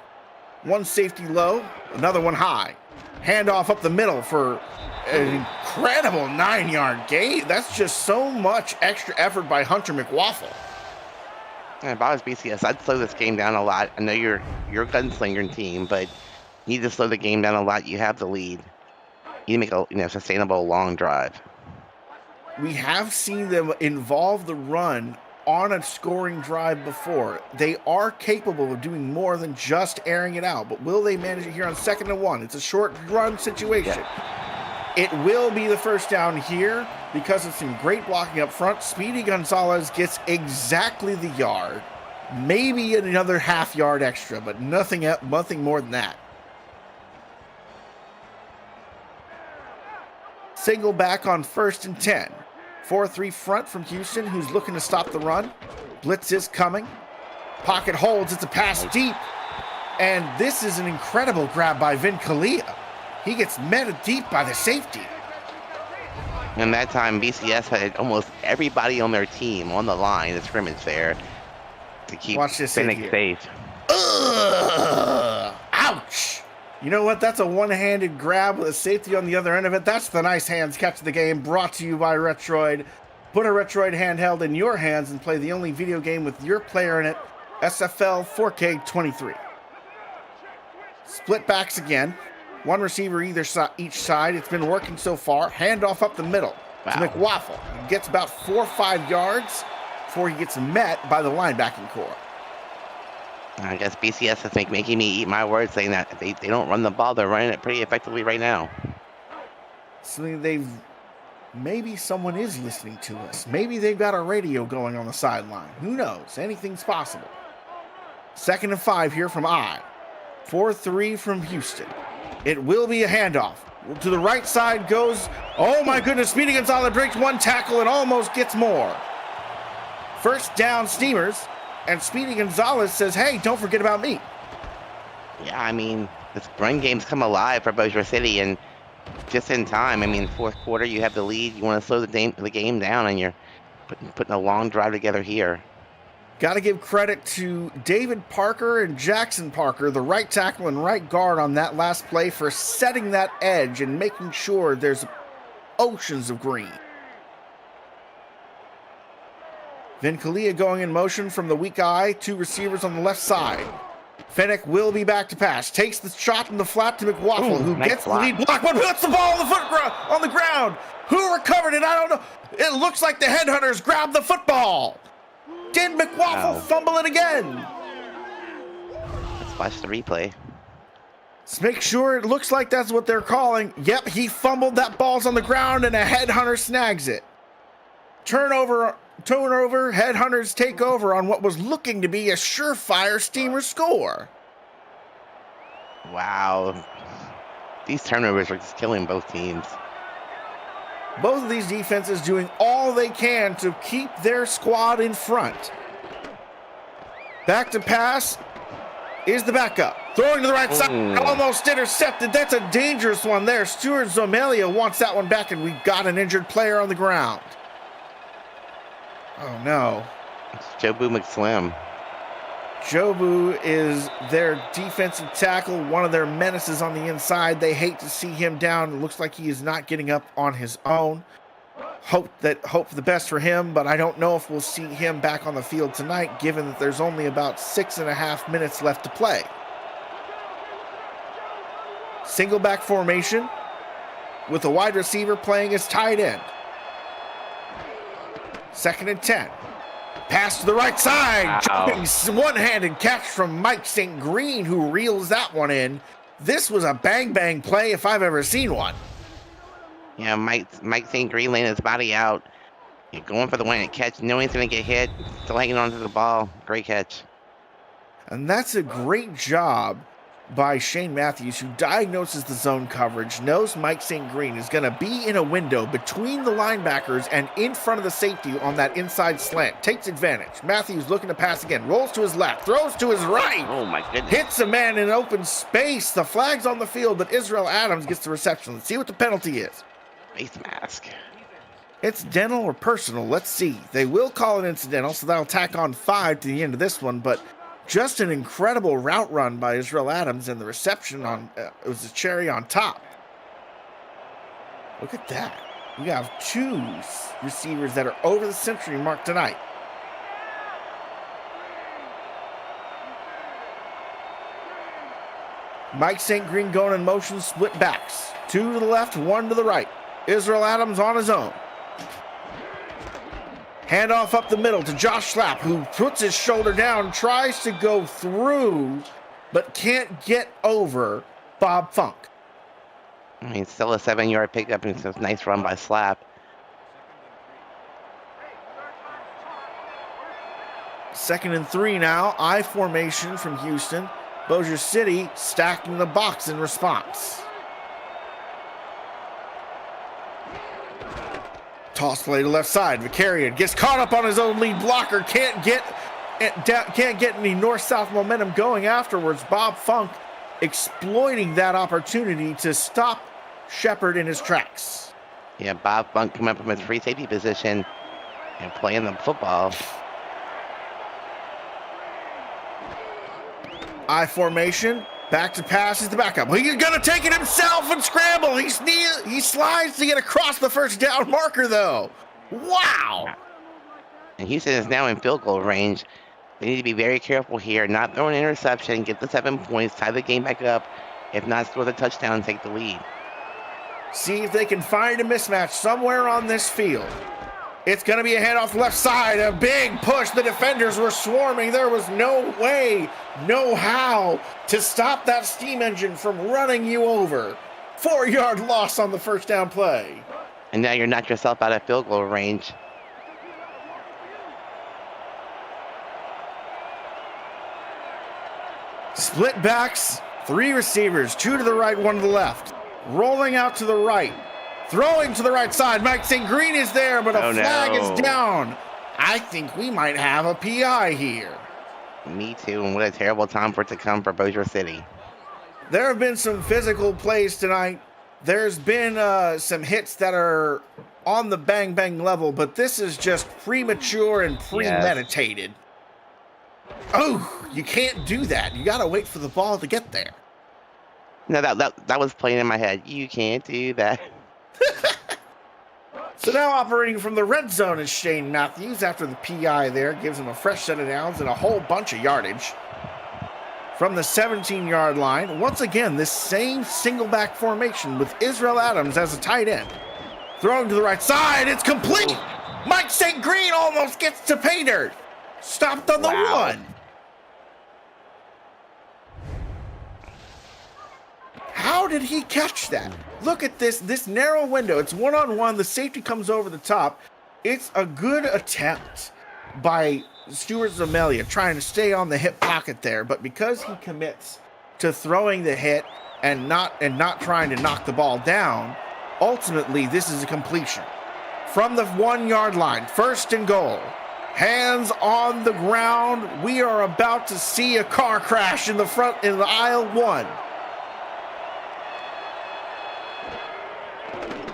1 safety low, another one high. Handoff up the middle for an incredible 9-yard gain. That's just so much extra effort by Hunter McWaffle. And if I was BCS, I'd slow this game down a lot. I know you're a gunslinger team, but you need to slow the game down a lot. You have the lead. You need to make a sustainable long drive. We have seen them involve the run on a scoring drive before. They are capable of doing more than just airing it out, but will they manage it here on 2nd and 1? It's a short run situation. Yeah. It will be the first down here because of some great blocking up front. Speedy Gonzalez gets exactly the yard, maybe another half yard extra, but nothing more than that. Single back on 1st and 10. 4-3 front from Houston, who's looking to stop the run. Blitz is coming. Pocket holds. It's a pass deep. And this is an incredible grab by Vin Kalia. He gets met deep by the safety. And that time, BCS had almost everybody on their team on the line, the scrimmage there, to keep Fennick safe. Ouch! You know what? That's a one-handed grab with a safety on the other end of it. That's the nice hands catch of the game, brought to you by Retroid. Put a Retroid handheld in your hands and play the only video game with your player in it, SFL 4K 23. Split backs again. 1 receiver each side. It's been working so far. Handoff up the middle to McWaffle. He gets about 4 or 5 yards before he gets met by the linebacking core. I guess BCS is making me eat my words, saying that they don't run the ball. They're running it pretty effectively right now. So maybe someone is listening to us. Maybe they've got a radio going on the sideline. Who knows? Anything's possible. 2nd and 5 here from I. 4-3 from Houston. It will be a handoff. To the right side goes, oh my goodness, Speedy Gonzalez breaks 1 tackle and almost gets more. First down, Steamers, and Speedy Gonzalez says, hey, don't forget about me. Yeah, I mean, this run game's come alive for Bossier City, and just in time. I mean, 4th quarter, you have the lead. You want to slow the game down, and you're putting a long drive together here. Got to give credit to David Parker and Jackson Parker, the right tackle and right guard on that last play, for setting that edge and making sure there's oceans of green. Vincalia going in motion from the weak eye. 2 receivers on the left side. Fennec will be back to pass. Takes the shot in the flat to McWaffle, who nice gets the block. lead block, but puts the ball on the ground. Who recovered it? I don't know. It looks like the Headhunters grabbed the football. Did McWaffle fumble it again? Let's watch the replay. Let's make sure it looks like that's what they're calling. Yep, he fumbled. That ball's on the ground, and a Headhunter snags it. Turnover. Headhunters take over on what was looking to be a surefire Steamer score. Wow. These turnovers are just killing both teams. Both of these defenses doing all they can to keep their squad in front. Back to pass is the backup. Throwing to the right side, almost intercepted. That's a dangerous one there. Stuart Zomelia wants that one back, and we've got an injured player on the ground. Oh no. It's Jobu McSlim. Jobu is their defensive tackle, one of their menaces on the inside. They hate to see him down. It looks like he is not getting up on his own. Hope the best for him, but I don't know if we'll see him back on the field tonight, given that there's only about 6.5 minutes left to play. Single back formation with a wide receiver playing as tight end. 2nd and 10. Pass to the right side. Jumping one-handed catch from Mike St. Green, who reels that one in. This was a bang-bang play if I've ever seen one. Yeah, Mike St. Green laying his body out. You're going for the one-handed catch, knowing he's going to get hit. Still hanging on to the ball. Great catch. And that's a great job by Shane Matthews, who diagnoses the zone coverage, knows Mike St. Green is going to be in a window between the linebackers and in front of the safety on that inside slant. Takes advantage. Matthews looking to pass again. Rolls to his left. Throws to his right. Oh, my goodness. Hits a man in open space. The flag's on the field, but Israel Adams gets the reception. Let's see what the penalty is. Face mask. Incidental or personal? Let's see. They will call it incidental, so that'll tack on 5 to the end of this one, but just an incredible route run by Israel Adams, and the reception on it was a cherry on top. Look at that. We have 2 receivers that are over the century mark tonight. Mike St. Green going in motion, split backs. 2 to the left, 1 to the right. Israel Adams on his own. Handoff up the middle to Josh Schlapp, who puts his shoulder down, tries to go through, but can't get over Bob Funk. I mean, still a 7-yard pickup, and it's a nice run by Slap. 2nd and 3 now. I formation from Houston. Bossier City stacking the box in response. Toss play to left side. Vicarian gets caught up on his own lead blocker. Can't get any north-south momentum going afterwards. Bob Funk exploiting that opportunity to stop Shepard in his tracks. Yeah, Bob Funk coming up from his free safety position and playing the football. I formation. Back to pass is the backup. He's going to take it himself and scramble. He slides to get across the first down marker, though. Wow. And Houston is now in field goal range. They need to be very careful here, not throw an interception, get the 7 points, tie the game back up. If not, score the touchdown and take the lead. See if they can find a mismatch somewhere on this field. It's going to be a handoff left side. A big push. The defenders were swarming. There was no way, no how to stop that steam engine from running you over. 4-yard loss on the first down play. And now you're knocked yourself out of field goal range. Split backs, 3 receivers, 2 to the right, 1 to the left. Rolling out to the right. Throwing to the right side. Mike St. Green is there, but a flag is down. I think we might have a PI here. Me too, and what a terrible time for it to come for Bossier City. There have been some physical plays tonight. There's been some hits that are on the bang-bang level, but this is just premature and premeditated. Yes. Oh, you can't do that. You got to wait for the ball to get there. No, that was playing in my head. You can't do that. So now operating from the red zone is Shane Matthews after the PI there. Gives him a fresh set of downs and a whole bunch of yardage. From the 17-yard line, once again, this same single back formation with Israel Adams as a tight end. Throwing to the right side, it's complete! Mike St. Green almost gets to pay dirt. Stopped on the one. How did he catch that? Look at this narrow window. It's one-on-one. The safety comes over the top. It's a good attempt by Stuart Zamelia trying to stay on the hip pocket there, but because he commits to throwing the hit and not trying to knock the ball down, ultimately this is a completion. From the 1-yard line, 1st and goal. Hands on the ground. We are about to see a car crash in the aisle 1.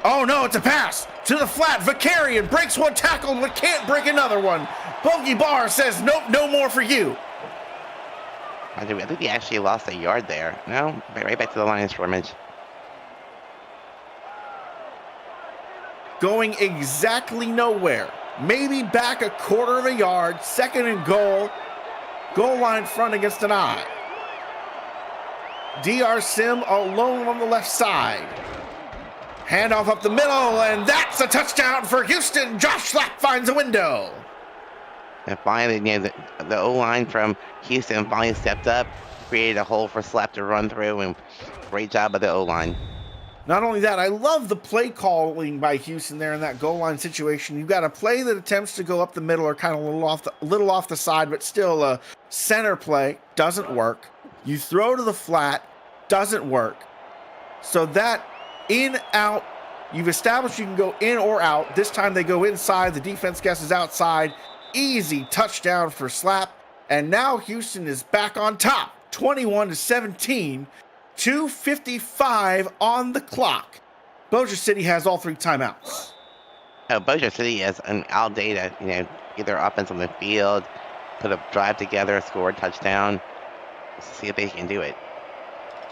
Oh no, it's a pass to the flat. Vicarian breaks one tackle but can't break another one. Bogey Barr says, nope, no more for you. I think he actually lost a yard there. No, right back to the line of scrimmage. Going exactly nowhere. Maybe back a quarter of a yard. 2nd and goal. Goal line front against an eye. DR Sim alone on the left side. Handoff up the middle, and that's a touchdown for Houston. Josh Slack finds a window. And finally, the O-line from Houston finally stepped up, created a hole for Slap to run through, and great job by the O-line. Not only that, I love the play calling by Houston there in that goal line situation. You've got a play that attempts to go up the middle or kind of a little off the side, but still a center play, doesn't work. You throw to the flat, doesn't work. So that in, out, you've established you can go in or out. This time they go inside. The defense guesses outside. Easy touchdown for Slap. And now Houston is back on top, 21-17. 2:55 on the clock. Bossier City has all 3 timeouts. Bossier City has an all day to, get their offense on the field, put a drive together, score a touchdown. See if they can do it.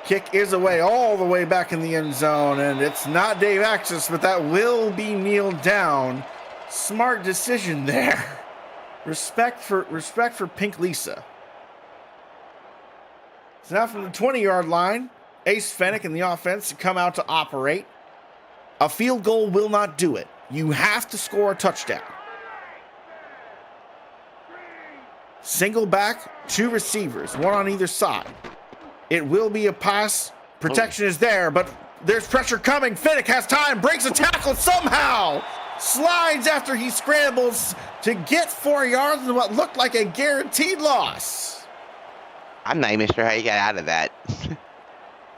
Kick is away all the way back in the end zone, and it's not Dave Axis, but that will be kneeled down. Smart decision there. Respect for Pink Lisa. So now from the 20-yard line, Ace Fennick and the offense to come out to operate. A field goal will not do it. You have to score a touchdown. Single back, 2 receivers, 1 on either side. It will be a pass. Protection is there, but there's pressure coming. Fennick has time, breaks a tackle somehow. Slides after he scrambles to get 4 yards in what looked like a guaranteed loss. I'm not even sure how you got out of that.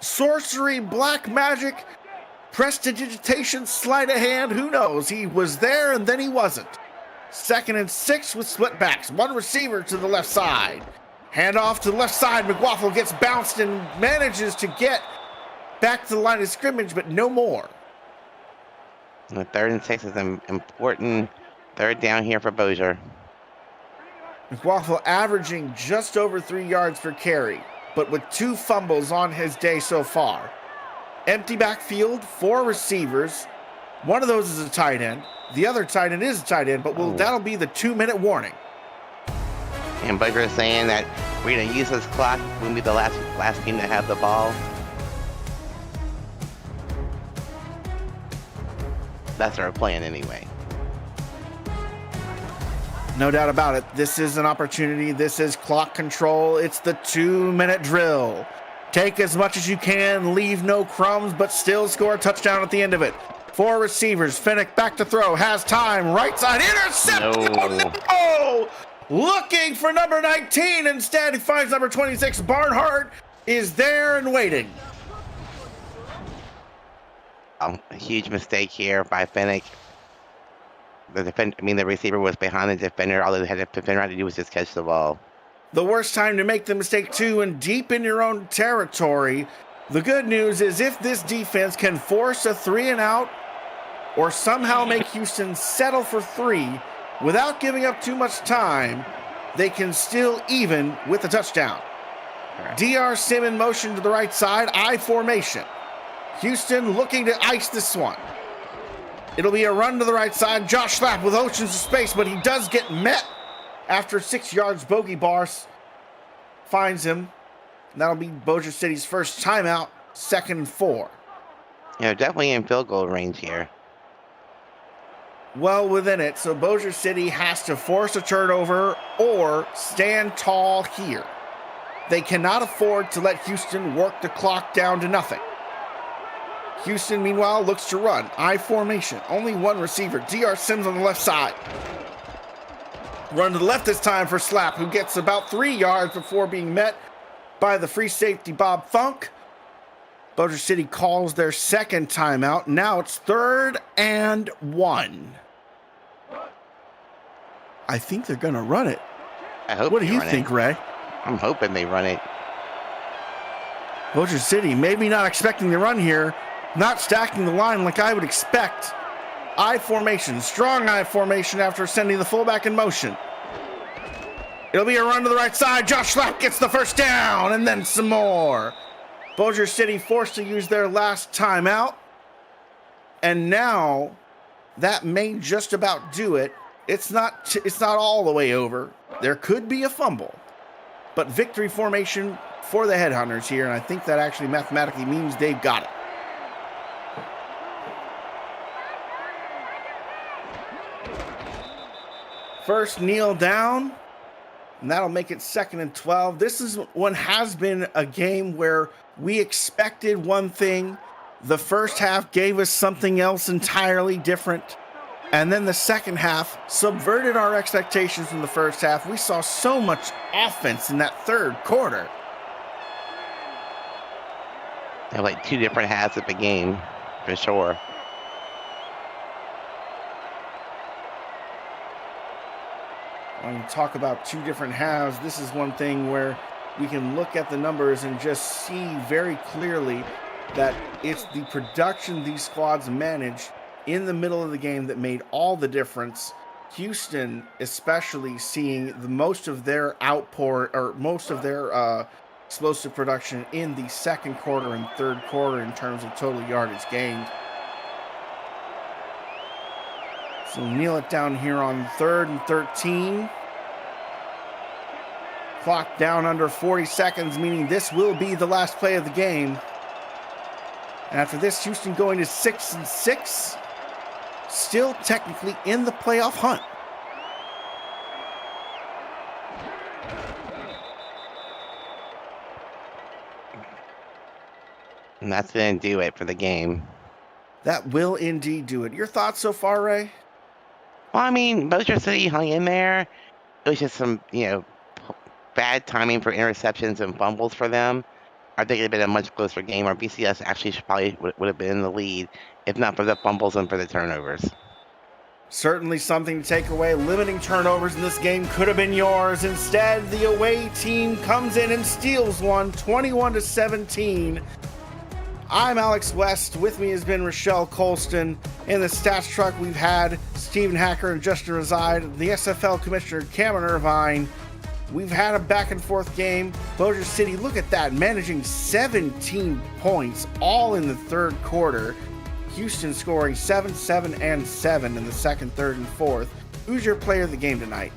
Sorcery, black magic, prestidigitation, sleight of hand, who knows? He was there and then he wasn't. 2nd and 6 with split backs. 1 receiver to the left side. Handoff to the left side. McWaffle gets bounced and manages to get back to the line of scrimmage, but no more. The 3rd and 6 is an important 3rd down here for Bossier. McWaffle averaging just over 3 yards per carry, but with 2 fumbles on his day so far. Empty backfield, 4 receivers. One of those is a tight end. The other tight end is a tight end, but that'll be the 2-minute warning. And Bossier is saying that we're going to use this clock. We'll be the last team to have the ball. That's our plan anyway. No doubt about it. This is an opportunity. This is clock control. It's the 2-minute drill. Take as much as you can, leave no crumbs, but still score a touchdown at the end of it. 4 receivers. Fennick back to throw. Has time. Right side. Intercepted. No. Oh, looking for number 19. Instead, he finds number 26. Barnhart is there and waiting. A huge mistake here by Fennick. The receiver was behind the defender. All the defender had to do was just catch the ball. The worst time to make the mistake, too, and deep in your own territory. The good news is if this defense can force a 3-and-out or somehow make Houston settle for 3 without giving up too much time, they can still even with a touchdown. Correct. DR Sim in motion to the right side, I formation. Houston looking to ice this one. It'll be a run to the right side. Josh Slapp with oceans of space, but he does get met after 6 yards. Bogey Bars finds him. That'll be Bossier City's first timeout, 2nd and 4. Definitely in field goal range here. Well within it, so Bossier City has to force a turnover or stand tall here. They cannot afford to let Houston work the clock down to nothing. Houston, meanwhile, looks to run. I formation. Only one receiver. DR Sims on the left side. Run to the left this time for Slapp, who gets about 3 yards before being met by the free safety Bob Funk. Bossier City calls their second timeout. Now it's 3rd and 1. I think they're going to run it. I hope. What do you think, Ray? I'm hoping they run it. Bossier City maybe not expecting the run here. Not stacking the line like I would expect. I formation, strong I formation after sending the fullback in motion. It'll be a run to the right side. Josh Slapp gets the first down and then some more. Bossier City forced to use their last timeout. And now that may just about do it. It's not all the way over. There could be a fumble. But victory formation for the Headhunters here, and I think that actually mathematically means they've got it. First kneel down, and that'll make it 2nd and 12. This is one has been a game where we expected one thing. The first half gave us something else entirely different. And then the second half subverted our expectations from the first half. We saw so much offense in that third quarter. They have like 2 different halves of the game, for sure. When we talk about 2 different halves, this is one thing where we can look at the numbers and just see very clearly that it's the production these squads manage in the middle of the game that made all the difference. Houston especially seeing the most of their outpour or most of their explosive production in the second quarter and third quarter in terms of total yardage gained. So kneel it down here on 3rd and 13. Clock down under 40 seconds, meaning this will be the last play of the game. And after this, Houston going to 6 and 6. Still technically in the playoff hunt. And that's going to do it for the game. That will indeed do it. Your thoughts so far, Ray? Well, I mean, Bossier City hung in there. It was just some, bad timing for interceptions and fumbles for them. I think it would have been a much closer game. Our BCS actually probably would have been in the lead, if not for the fumbles and for the turnovers. Certainly something to take away. Limiting turnovers in this game could have been yours. Instead, the away team comes in and steals one, 21-17. I'm Alex West. With me has been Rochelle Colston. In the stats truck, we've had Stephen Hacker and Justin Reside, the SFL Commissioner Cameron Irvine. We've had a back-and-forth game. Bossier City, look at that, managing 17 points, all in the third quarter. Houston scoring 7, 7, and 7 in the second, third, and fourth. Who's your player of the game tonight?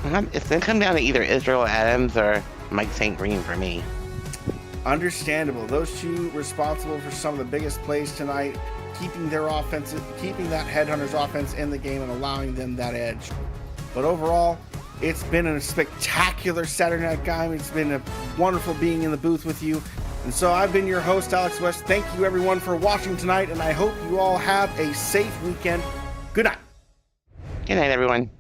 It's going to come down to either Israel Adams or Mike St. Green for me. Understandable. Those two responsible for some of the biggest plays tonight, keeping their offense, keeping that Headhunters offense in the game and allowing them that edge. But overall, it's been a spectacular Saturday night game. It's been a wonderful being in the booth with you. And so I've been your host, Alex West. Thank you everyone for watching tonight, and I hope you all have a safe weekend. Good night. Good night, everyone.